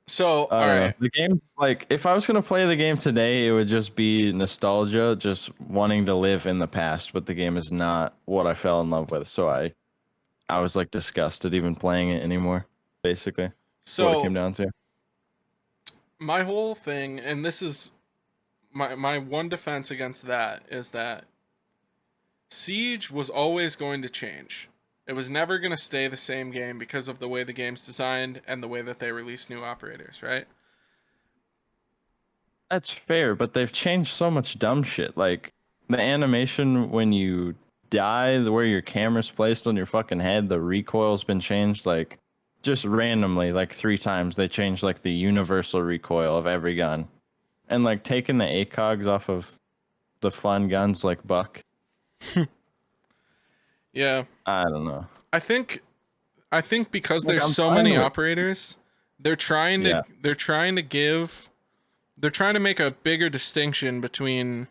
So, I all don't know. right. The game, like, if I was gonna play the game today, it would just be nostalgia, just wanting to live in the past. But the game is not what I fell in love with, so I was like disgusted even playing it anymore. Basically, what it So came down to. my whole thing, and this is my one defense against that, is that Siege was always going to change. It was never going to stay the same game because of the way the game's designed and the way that they release new operators, right? That's fair, but they've changed so much dumb shit. Like the animation when you die, where your camera's placed on your fucking head, the recoil's been changed. Like just randomly, like 3 times they changed like the universal recoil of every gun, and like taking the ACOGs off of the fun guns like Buck. Yeah. I don't know. I think because Like, there's I'm so fine many with- operators, they're trying to make a bigger distinction between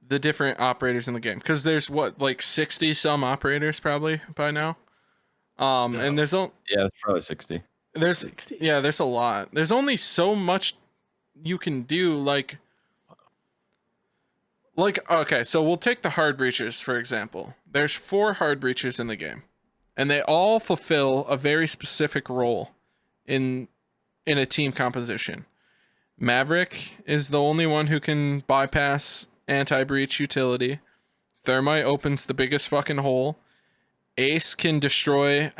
the different operators in the game, because there's like 60 some operators probably by now. And there's Yeah, it's probably 60. there's 60. yeah, there's a lot. There's only so much you can do, like okay, so we'll take the hard breachers for example. There's 4 hard breachers in the game, and they all fulfill a very specific role in a team composition. Maverick is the only one who can bypass anti-breach utility. Thermite opens the biggest fucking hole. Ace can destroy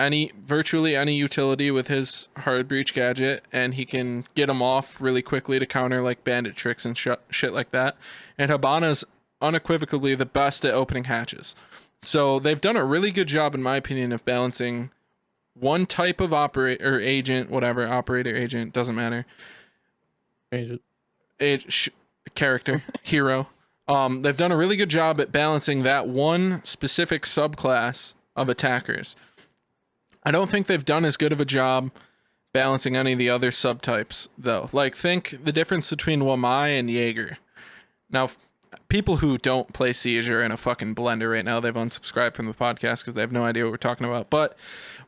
virtually any utility with his hard breach gadget, and he can get them off really quickly to counter like bandit tricks and shit like that. And Habana's unequivocally the best at opening hatches. So they've done a really good job, in my opinion, of balancing one type of operator, agent, whatever, operator, agent, doesn't matter. Change it. Character, hero, They've done a really good job at balancing that one specific subclass of attackers. I don't think they've done as good of a job balancing any of the other subtypes, though. Like, think the difference between Wamai and Jaeger. Now, people who don't play Siege are in a fucking blender right now. They've unsubscribed from the podcast because they have no idea what we're talking about. But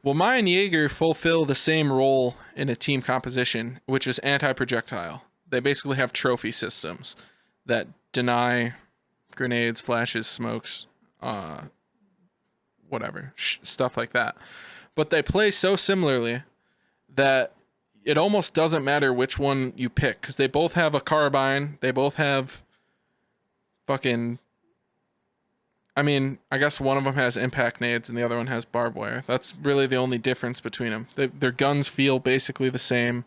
Wamai and Jaeger fulfill the same role in a team composition, which is anti-projectile. They basically have trophy systems that deny grenades, flashes, smokes, whatever, stuff like that. But they play so similarly that it almost doesn't matter which one you pick, because they both have a carbine, they both have fucking... I mean, I guess one of them has impact nades and the other one has barbed wire. That's really the only difference between them. Their guns feel basically the same.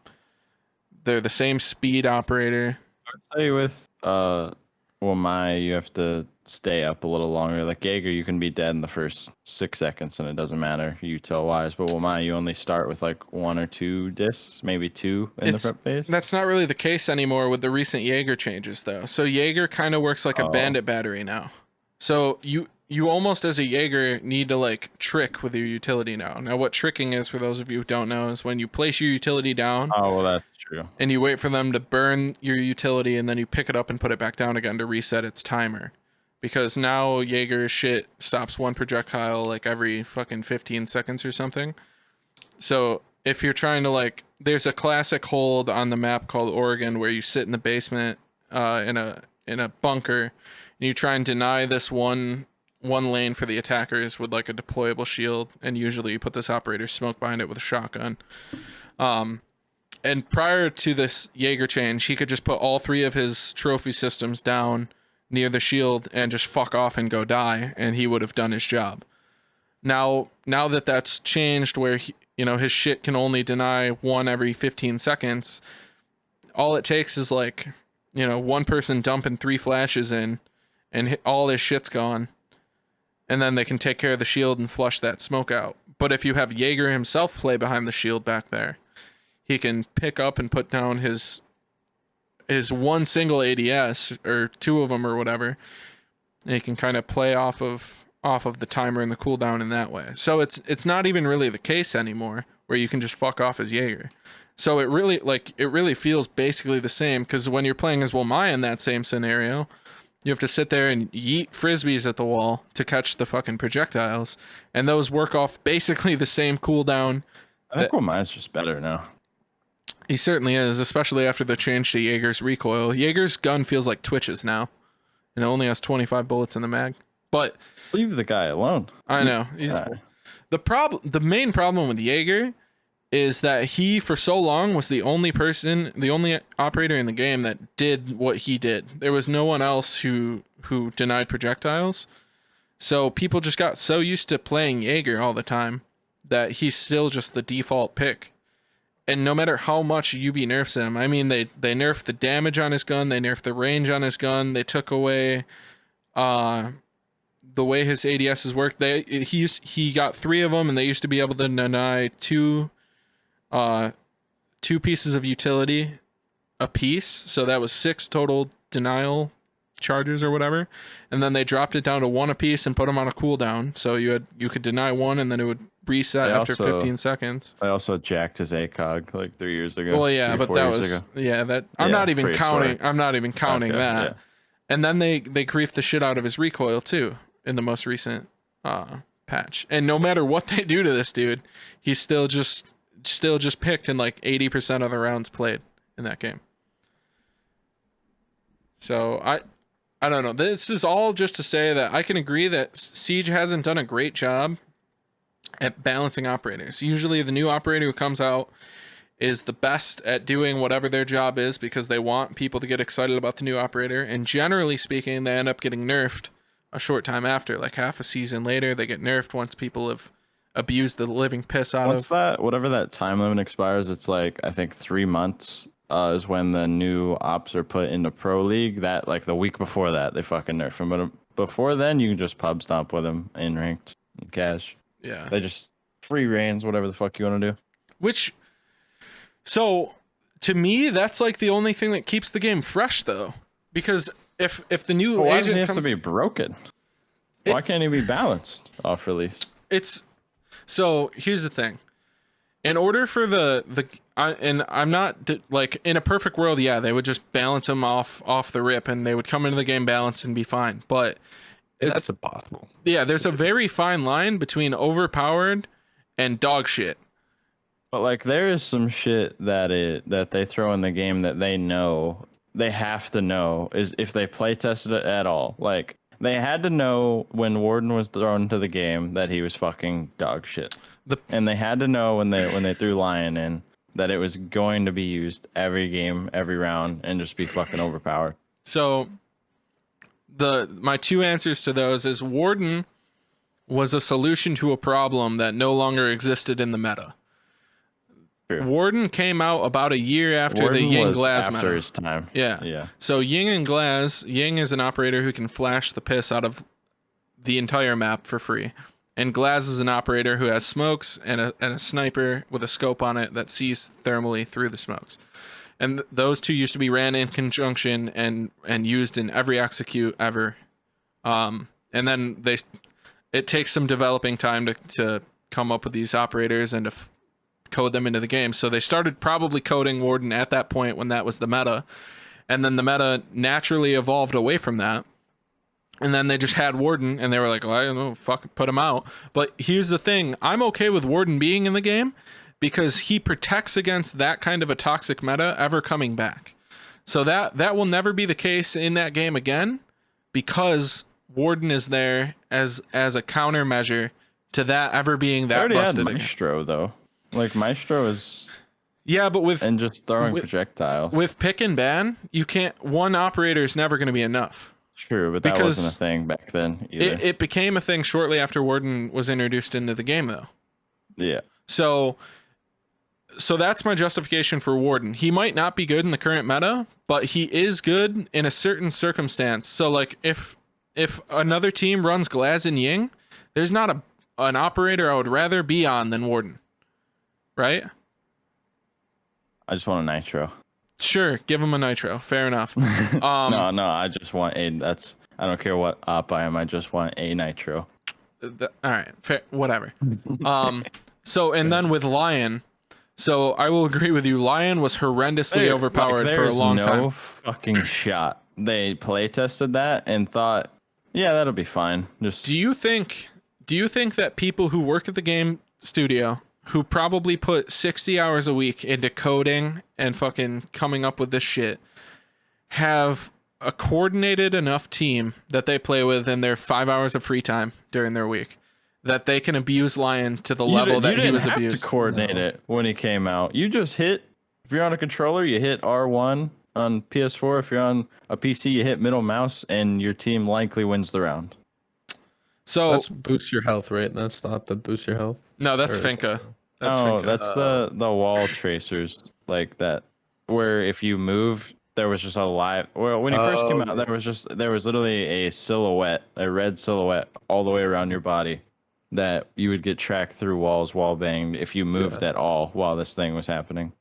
They're the same speed operator. I'd say with Wamai, you have to stay up a little longer. Like Jaeger, you can be dead in the first 6 seconds and it doesn't matter util wise. But Wamai, you only start with like 1 or 2 discs, maybe 2 in the prep phase. That's not really the case anymore with the recent Jaeger changes, though. So Jaeger kind of works like a bandit battery now. So you almost as a Jaeger need to like trick with your utility now. Now what tricking is, for those of you who don't know, is when you place your utility down. Oh, well, that's true. And you wait for them to burn your utility and then you pick it up and put it back down again to reset its timer. Because now Jaeger shit stops 1 projectile like every fucking 15 seconds or something. So if you're trying to like, there's a classic hold on the map called Oregon where you sit in the basement in a bunker. You try and deny this one lane for the attackers with like a deployable shield, and usually you put this operator's smoke behind it with a shotgun. And prior to this Jaeger change, he could just put all 3 of his trophy systems down near the shield and just fuck off and go die, and he would have done his job. Now that that's changed, where his shit can only deny 1 every 15 seconds, all it takes is like one person dumping 3 flashes in, and all his shit's gone. And then they can take care of the shield and flush that smoke out. But if you have Jaeger himself play behind the shield back there, he can pick up and put down his one single ADS, or 2 of them or whatever. And he can kind of play off of the timer and the cooldown in that way. So it's not even really the case anymore where you can just fuck off as Jaeger. So it really feels basically the same, because when you're playing as Wamai in that same scenario, you have to sit there and yeet frisbees at the wall to catch the fucking projectiles, and those work off basically the same cooldown. I think Wamai's just better now. He certainly is, especially after the change to Jaeger's recoil. Jaeger's gun feels like Twitch's now, and it only has 25 bullets in the mag. But leave the guy alone. I know. The main problem with Jaeger is that he, for so long, was the only operator in the game that did what he did. There was no one else who denied projectiles. So people just got so used to playing Jaeger all the time that he's still just the default pick. And no matter how much UB nerfs him, I mean, they nerfed the damage on his gun, they nerfed the range on his gun, they took away the way his ADSs work. He got 3 of them, and they used to be able to deny 2 pieces of utility a piece, so that was 6 total denial charges or whatever, and then they dropped it down to 1 apiece and put them on a cooldown, so you could deny 1 and then it would reset after 15 seconds. I also jacked his ACOG like 3 years ago. Well, yeah, but that was I'm not even counting that. Yeah. And then they griefed the shit out of his recoil too in the most recent patch, and no matter what they do to this dude, he's still just picked in like 80% of the rounds played in that game. So I don't know. This is all just to say that I can agree that Siege hasn't done a great job at balancing operators. Usually the new operator who comes out is the best at doing whatever their job is because they want people to get excited about the new operator, and generally speaking, they end up getting nerfed a short time after, like half a season later. They get nerfed once people have abused the living piss out of whatever that time limit expires. It's like, I think 3 months is when the new ops are put into Pro League. That, like, the week before that, they fucking nerf him. But before then, you can just pub stomp with him in ranked and cash. Yeah. They just free reigns, whatever the fuck you want to do. So to me, that's like the only thing that keeps the game fresh, though, because if the new Well, why does he agent have to be broken? Why can't he be balanced off release? So here's the thing. In order for and I'm not like in a perfect world, yeah, they would just balance them off the rip, and they would come into the game balanced and be fine. But That's impossible. yeah, there's a very fine line between overpowered and dog shit. But like, there is some shit that they throw in the game that they have to know is if they play tested it at all. Like, they had to know when Warden was thrown into the game that he was fucking dog shit. And they had to know when they threw Lion in that it was going to be used every game, every round, and just be fucking overpowered. So my two answers to those is Warden was a solution to a problem that no longer existed in the meta. True. Warden came out about a year after Warden the Ying was Glaz after meta. his time. Yeah. So Ying and Glaz, Ying is an operator who can flash the piss out of the entire map for free. And Glaz is an operator who has smokes and a sniper with a scope on it that sees thermally through the smokes. And those two used to be ran in conjunction and used in every execute ever. And then it takes some developing time to come up with these operators and to code them into the game. So they started probably coding Warden at that point when that was the meta. And then the meta naturally evolved away from that. And then they just had Warden, and they were like, well, I don't know, fuck, put him out. But here's the thing. I'm okay with Warden being in the game because he protects against that kind of a toxic meta ever coming back. So that will never be the case in that game again because Warden is there as a countermeasure to that ever being that already busted had again. Maestro, though. Like, Maestro is... Yeah, but and just throwing projectiles. With pick and ban, you can't... One operator is never going to be enough. True, but that wasn't a thing back then either. It became a thing shortly after Warden was introduced into the game, though. Yeah. So that's my justification for Warden. He might not be good in the current meta, but he is good in a certain circumstance. So, like, if another team runs Glaz and Ying, there's not an operator I would rather be on than Warden. Right? I just want a Nitro. Sure, give him a Nitro. Fair enough. No, I just want I don't care what op I am. I just want a Nitro. All right, fair, whatever. So, and then with Lion, so I will agree with you. Lion was horrendously overpowered for a long time. No fucking shot. They play tested that and thought, yeah, that'll be fine. Just Do you think that people who work at the game studio, who probably put 60 hours a week into coding and fucking coming up with this shit, have a coordinated enough team that they play with in their 5 hours of free time during their week that they can abuse Lion to the level that he was abused? You didn't have to coordinate it when he came out. You just hit, if you're on a controller, you hit R1 on PS4. If you're on a PC, you hit middle mouse, and your team likely wins the round. So That's boost your health, right? That's not the boost your health. no, that's Or is Finka. it- That's Oh, Finka. that's the wall tracers like that, where if you move, there was just a live. Well, when you first came out, there was literally a silhouette, a red silhouette, all the way around your body, that you would get tracked through walls, wall banged if you moved at all while this thing was happening.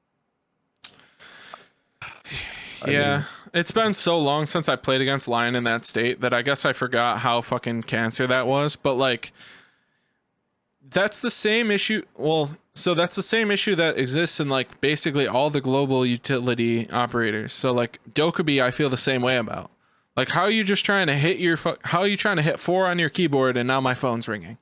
Yeah, it's been so long since I played against Lion in that state that I guess I forgot how fucking cancer that was. But like, that's the same issue. Well, so that's the same issue that exists in like basically all the global utility operators. So like Dokkaebi, I feel the same way about. Like, how are you just trying to how are you trying to hit 4 on your keyboard and now my phone's ringing?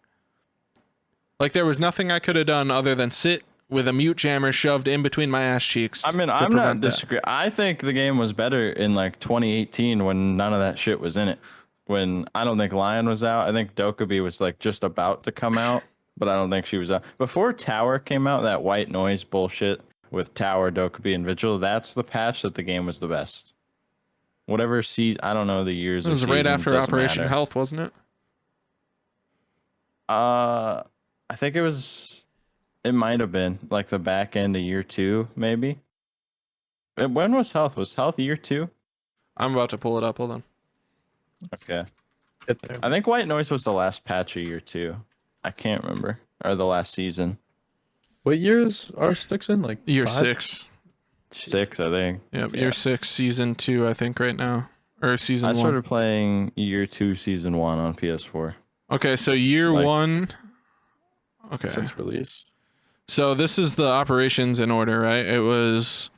Like, there was nothing I could have done other than sit with a mute jammer shoved in between my ass cheeks. I mean, I'm not disagreeing. I think the game was better in like 2018 when none of that shit was in it. When I don't think Lion was out. I think Dokkaebi was like just about to come out, but I don't think she was out. Before Tower came out, that white noise bullshit with Tower, Dokkaebi, and Vigil, that's the patch that the game was the best. Whatever I don't know the years. It was right after Operation Health, wasn't it? I think it might have been like the back end of year 2, maybe. When was Health? Was Health year 2? I'm about to pull it up. Hold on. Okay. Get there. I think White Noise was the last patch of year 2. I can't remember. Or the last season. What year is R6 in? Like Year 5? 6. 6, I think. Yep, Yeah. year 6, season 2, I think, right now. or season I one? started playing year 2, season 1 on PS4. Okay, so year Like- one. Okay. Since release. So this is the operations in order, right? It was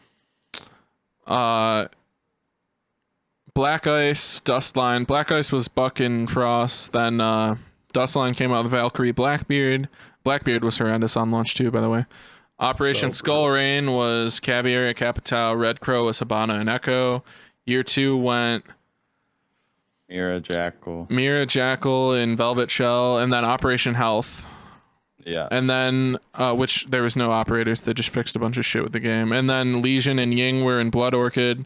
Black Ice, Dustline. Black Ice was Buck and Frost. Then Dustline came out with Valkyrie, Blackbeard. Blackbeard was horrendous on launch too, by the way. Operation So Skull Rain was Caviar, Capitao. Red Crow was Habana and Echo. Year 2 went Mira Jackal. Mira, Jackal, and Velvet Shell, and then Operation Health. Yeah. And then, which there was no operators, they just fixed a bunch of shit with the game. And then Legion and Ying were in Blood Orchid.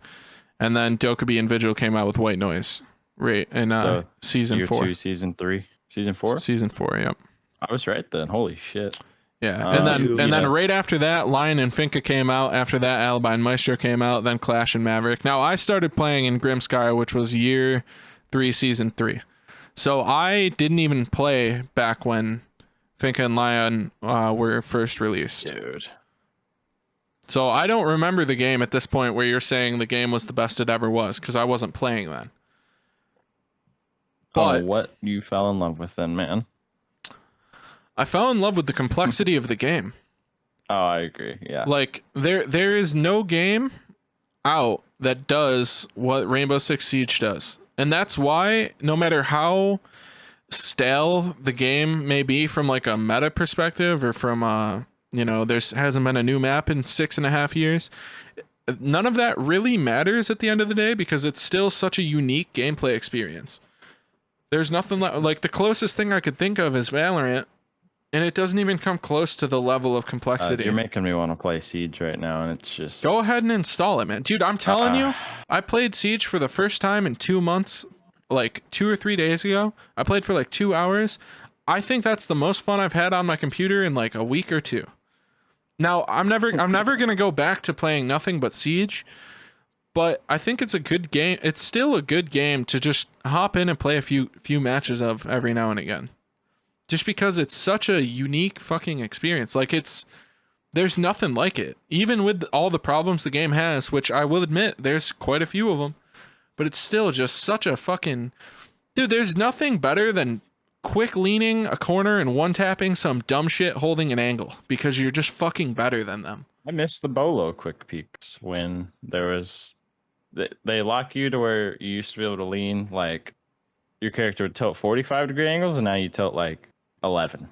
And then Dokkaebi and Vigil came out with White Noise. Right, in So, season year 4. 2, season 3. Season 4? Season 4, yep. I was right then. Holy shit. Yeah, and then yeah. right after that, Lion and Finka came out. After that, Alibi and Maestro came out. Then Clash and Maverick. Now I started playing in Grimskar, which was year 3, season 3. So I didn't even play back when Finka and Lion were first released. Dude. So I don't remember the game at this point where you're saying the game was the best it ever was, because I wasn't playing then. I don't But know what you fell in love with then, man. I fell in love with the complexity of the game. Oh, I agree. Yeah. Like there is no game out that does what Rainbow Six Siege does. And that's why no matter how stale the game may be from like a meta perspective or from there's hasn't been a new map in 6.5 years, none of that really matters at the end of the day because it's still such a unique gameplay experience. There's nothing like the closest thing I could think of is Valorant, and it doesn't even come close to the level of complexity. You're making me want to play Siege right now, and it's just... Go ahead and install it, man. Dude, I'm telling you, I played Siege for the first time in 2 months, like 2 or 3 days ago. I played for like 2 hours. I think that's the most fun I've had on my computer in like a week or two. Now, I'm never going to go back to playing nothing but Siege, but I think it's a good game. It's still a good game to just hop in and play a few matches of every now and again. Just because it's such a unique fucking experience. Like there's nothing like it. Even with all the problems the game has, which I will admit, there's quite a few of them, but it's still just such a fucking... Dude, there's nothing better than quick leaning a corner and one-tapping some dumb shit holding an angle because you're just fucking better than them. I miss the Bolo quick peeks when there was... They lock you to where you used to be able to lean, like, your character would tilt 45-degree angles, and now you tilt, like, 11.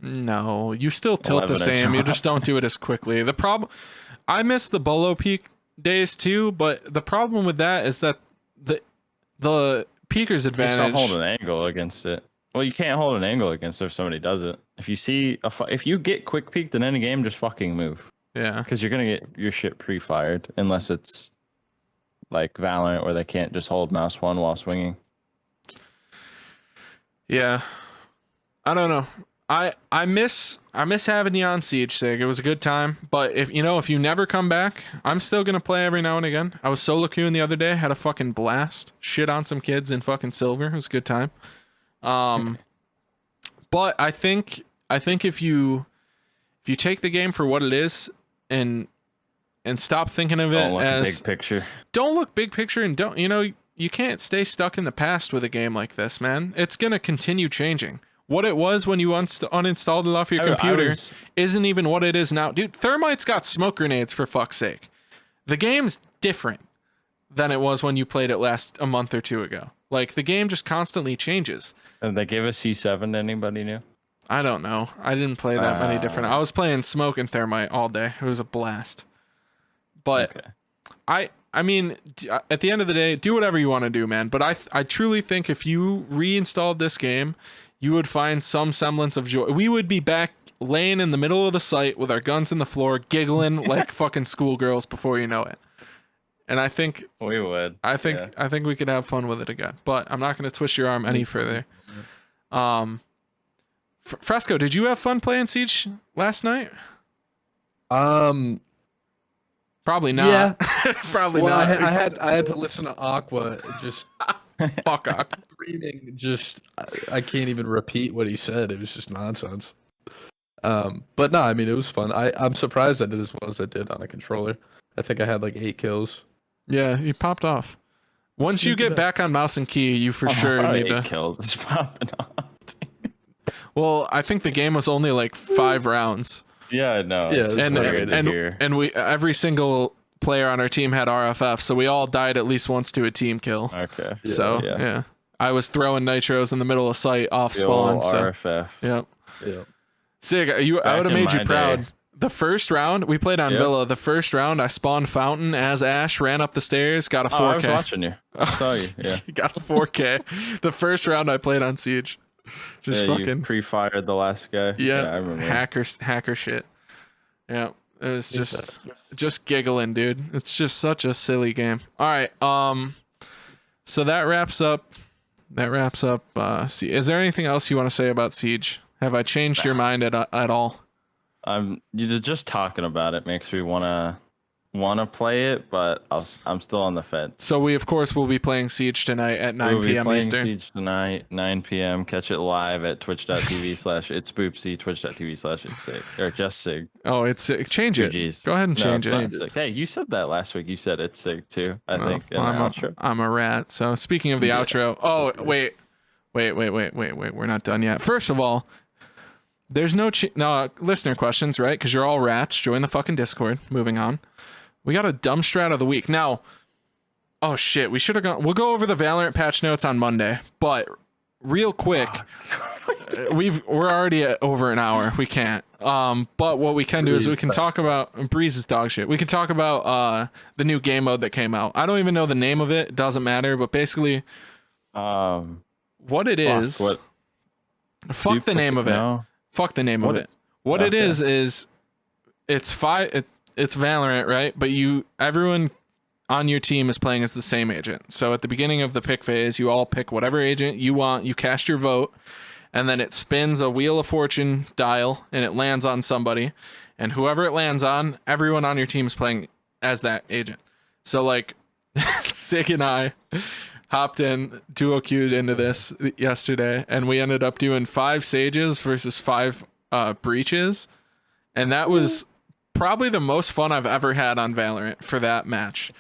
No, you still tilt the 11 same. You drop. just don't do it as quickly. The problem... I miss the Bolo peak days too, but the problem with that is that the peeker's You just advantage... don't hold an angle against it. Well, you can't hold an angle against it if somebody does it. If you see if you get quick peeked in any game, just fucking move. Yeah. Because you're gonna get your shit pre-fired unless it's like Valorant where they can't just hold mouse 1 while swinging. Yeah. I don't know. I miss having you on Siege, Sig. It was a good time. But if you never come back, I'm still gonna play every now and again. I was solo queuing the other day, had a fucking blast. Shit on some kids in fucking silver. It was a good time. But I think if you take the game for what it is and stop thinking of it Don't look as big picture. Don't look big picture and don't you can't stay stuck in the past with a game like this, man. It's gonna continue changing. What it was when you uninstalled it off your computer isn't even what it is now. Dude, Thermite's got smoke grenades for fuck's sake. The game's different than it was when you played it a month or two ago. Like, the game just constantly changes. And they gave a C7 to anybody new? I don't know. I didn't play that many different. I was playing Smoke and Thermite all day. It was a blast. But Okay. I mean, at the end of the day, do whatever you want to do, man. But I truly think if you reinstalled this game, you would find some semblance of joy. We would be back laying in the middle of the site with our guns in the floor, giggling like fucking schoolgirls before you know it. And I think We would. I think we could have fun with it again. But I'm not going to twist your arm any further. Fresco, did you have fun playing Siege last night? Probably not. Yeah. Probably Well, not. I had to listen to Aqua just Fuck off. screaming. Just I can't even repeat what he said. It was just nonsense. But no, I mean it was fun. I'm surprised I did as well as I did on a controller. I think I had like 8 kills. Yeah, he popped off. Once you get back on mouse and key, you for sure need 8 to. kills is popping off. Well, I think the game was only like 5 rounds. Yeah, I know. Yeah, It's it was just and weird to and hear. and we every single player on our team had RFF, so we all died at least once to a team kill. Okay. So yeah. yeah, I was throwing nitros in the middle of sight off The spawn. old So RFF. yep. Yeah. Sig, I would Back have in made you my proud. day. The first round we played on Yep. Villa. The first round I spawned Fountain as Ash, ran up the stairs, got a 4K. Oh, I was watching you. I saw you. Yeah. Got a 4K. The first round I played on Siege. Just Yeah, you fucking pre-fired the last guy. yeah, I remember. hacker shit. Yeah, it was just giggling, dude. It's just such a silly game. All right, so that wraps up. Is there anything else you want to say about Siege? Have I changed your mind at all? You just talking about it makes me wanna play it, but I'm still on the fence. So we of course will be playing Siege tonight at 9 We'll be p.m. playing Eastern. Siege tonight, 9 p.m. Catch it live at twitch.tv/itsboopsy, twitch.tv/itsig, or just sig. Oh, it's change it. 2Gs. Go ahead and No, change it's it. not Sig. Hey, you said that last week. You said it's sig too. I Oh, think in well, the outro. I'm a rat. So speaking of the Yeah. outro, wait. We're not done yet. First of all, there's no listener questions, right? Because you're all rats. Join the fucking Discord. Moving on. We got a dumb strat of the week. Now, oh shit, we should have gone. We'll go over the Valorant patch notes on Monday, but real quick, we're already at over an hour. We can't. But what we can do is we can talk about Breeze's dog shit. We can talk about the new game mode that came out. I don't even know the name of it. It doesn't matter. But basically, what it is. What? Fuck the name of it. No. Fuck the name of it. What it is it's it's Valorant, right? But everyone on your team is playing as the same agent. So at the beginning of the pick phase, you all pick whatever agent you want, you cast your vote, and then it spins a Wheel of Fortune dial and it lands on somebody. And whoever it lands on, everyone on your team is playing as that agent. So like Sig and I hopped in, duo queued into this yesterday, and we ended up doing 5 Sages versus 5 Breaches. And that was probably the most fun I've ever had on Valorant for that match.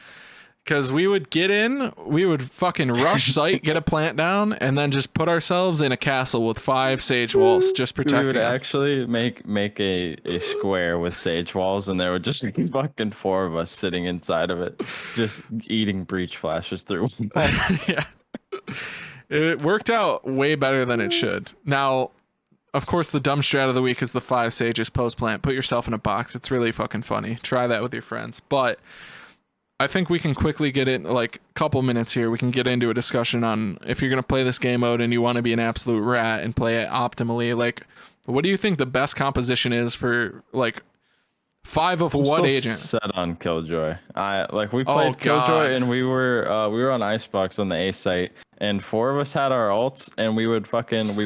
Because we would get in, we would fucking rush site, get a plant down, and then just put ourselves in a castle with 5 Sage walls, just We protecting would us. actually make a square with sage walls, and there would just be fucking 4 of us sitting inside of it, just eating breach flashes through. Yeah. It worked out way better than it should. Now, of course, the dumb strat of the week is the 5 Sages post plant. Put yourself in a box. It's really fucking funny. Try that with your friends. But I think we can quickly get in, like, a couple minutes here. We can get into a discussion on if you're going to play this game mode and you want to be an absolute rat and play it optimally. Like, what do you think the best composition is for, like, 5 of what Still agent? set on Killjoy. We Oh, played Killjoy, God. and we were on Icebox on the A site, and 4 of us had our ults, and we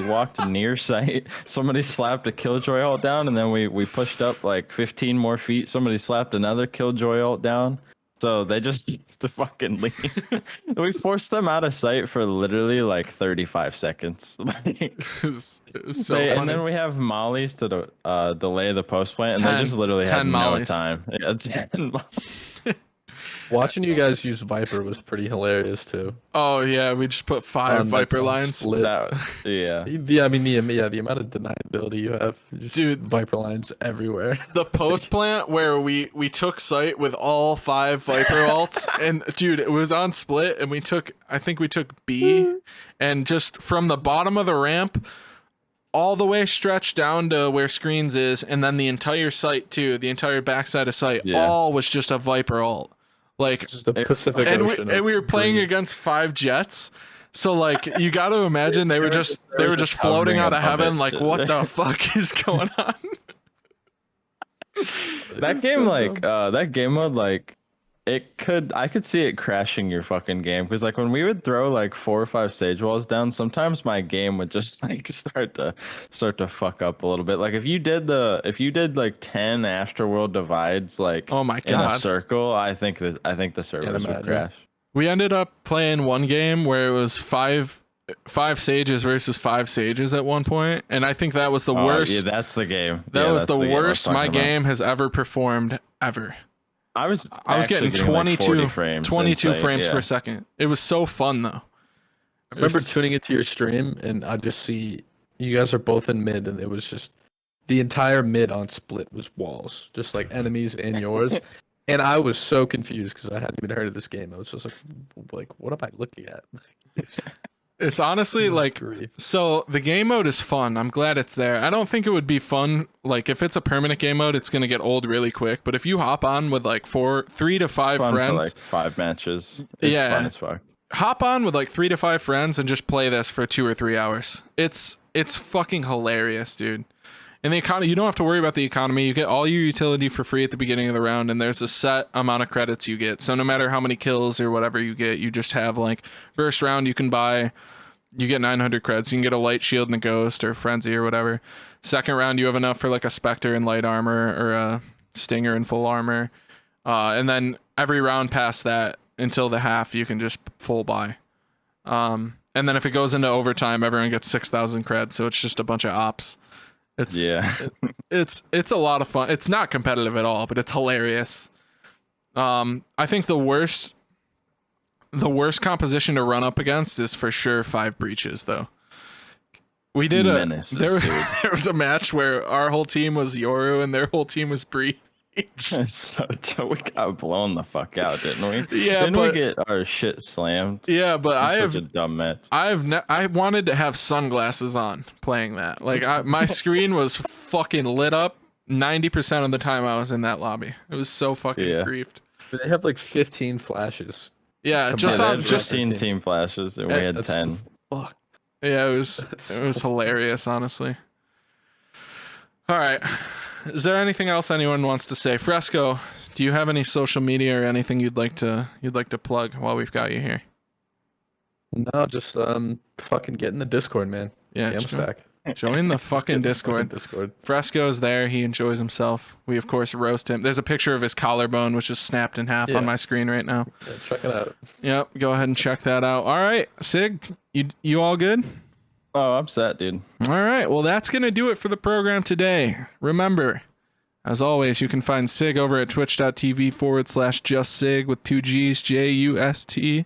walked near site. Somebody slapped a Killjoy ult down, and then we pushed up like 15 more feet. Somebody slapped another Killjoy ult down. So they just to fucking leave. We forced them out of sight for literally like 35 seconds. It was so and funny. then we have mollies to delay the post plant, and 10 they just literally 10 had no mollies. time. Yeah, 10 Watching you guys use Viper was pretty hilarious too. Oh, yeah. We just put 5 On that Viper lines. split. yeah. I mean, the amount of deniability you have, just Dude. Viper lines everywhere. The post plant where we took site with all 5 Viper ults, and dude, it was on split, and I think we took B, and just from the bottom of the ramp all the way stretched down to where screens is, and then the entire site too, the entire backside of site, Yeah. all was just a Viper ult. Like, It's just the Pacific and Ocean. we were playing green. against 5 jets. So like, you got to imagine they were just floating hovering out of above heaven. it. Like, what the fuck is going on? That game mode, like, I could see it crashing your fucking game, because like when we would throw like 4 or 5 sage walls down, sometimes my game would just like start to fuck up a little bit. Like if you did like 10 Astroworld divides like Oh my in a God. circle, I think the servers would imagine. crash. We ended up playing one game where it was 5 sages versus 5 sages at one point, and I think that was the worst. Yeah, that's the game. That Yeah, was that's the game I was worst my talking about. game has ever performed ever. I was getting actually 22 like 40 frames. 22 insane, frames yeah. per second. It was so fun though. I remember tuning into your stream, and I just see you guys are both in mid, and it was just the entire mid on split was walls, just like enemies and yours. And I was so confused because I hadn't even heard of this game. I was just like, what am I looking at? It's honestly like, grief. so the game mode is fun. I'm glad it's there. I don't think it would be fun. Like if it's a permanent game mode, it's going to get old really quick. But if you hop on with like 3 to 5 Fun friends, for like 5 matches. It's Yeah. fun as fuck. hop on with like 3 to 5 friends and just play this for 2 or 3 hours. It's fucking hilarious, dude. And the economy, you don't have to worry about the economy. You get all your utility for free at the beginning of the round, and there's a set amount of credits you get. So no matter how many kills or whatever you get, you just have like first round you get 900 creds. You can get a light shield and a ghost or frenzy or whatever. Second round you have enough for like a specter and light armor or a stinger and full armor. And then every round past that until the half you can just full buy. And then if it goes into overtime, everyone gets 6,000 creds. So it's just a bunch of ops. It's a lot of fun. It's not competitive at all, but it's hilarious. I think the worst composition to run up against is for sure 5 breaches though. We did there was a match where our whole team was Yoru and their whole team was Breach. So we got blown the fuck out, didn't we? Yeah, didn't we get our shit slammed? Yeah, but Such a dumb match. I wanted to have sunglasses on playing that. Like my screen was fucking lit up 90% of the time I was in that lobby. It was so fucking griefed. They have like 15 flashes. Yeah, They had 15 team flashes and we had 10. Fuck. Yeah, it was hilarious, honestly. All right. Is there anything else anyone wants to say? Fresco, do you have any social media or anything you'd like to plug while we've got you here? No, just fucking get in the Discord, man. Yeah, Gamestack. Join the fucking Discord. Discord. Fresco's there. He enjoys himself. We of course roast him. There's a picture of his collarbone which is snapped in half on my screen right now. Yeah, check it out. Yep, go ahead and check that out. All right, Sig, you all good? Oh, I'm set, dude. All right, well, that's going to do it for the program today. Remember, as always, you can find Sig over at twitch.tv/justsig with 2 G's, JUSTSIGG.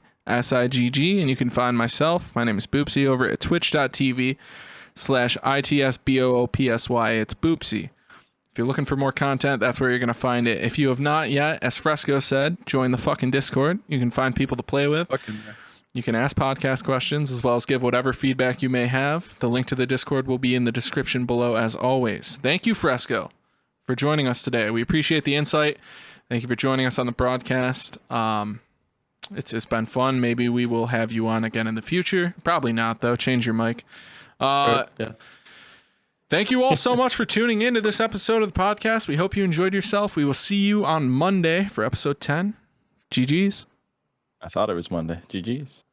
And you can find myself, my name is Boopsy, over at twitch.tv/ITSBOOPSY. It's Boopsy. If you're looking for more content, that's where you're going to find it. If you have not yet, as Fresco said, join the fucking Discord. You can find people to play with. You can ask podcast questions as well as give whatever feedback you may have. The link to the Discord will be in the description below as always. Thank you, Fresco, for joining us today. We appreciate the insight. Thank you for joining us on the broadcast. It's been fun. Maybe we will have you on again in the future. Probably not, though. Change your mic. Yeah. Thank you all so much for tuning in to this episode of the podcast. We hope you enjoyed yourself. We will see you on Monday for episode 10. GG's. I thought it was Monday. GG's.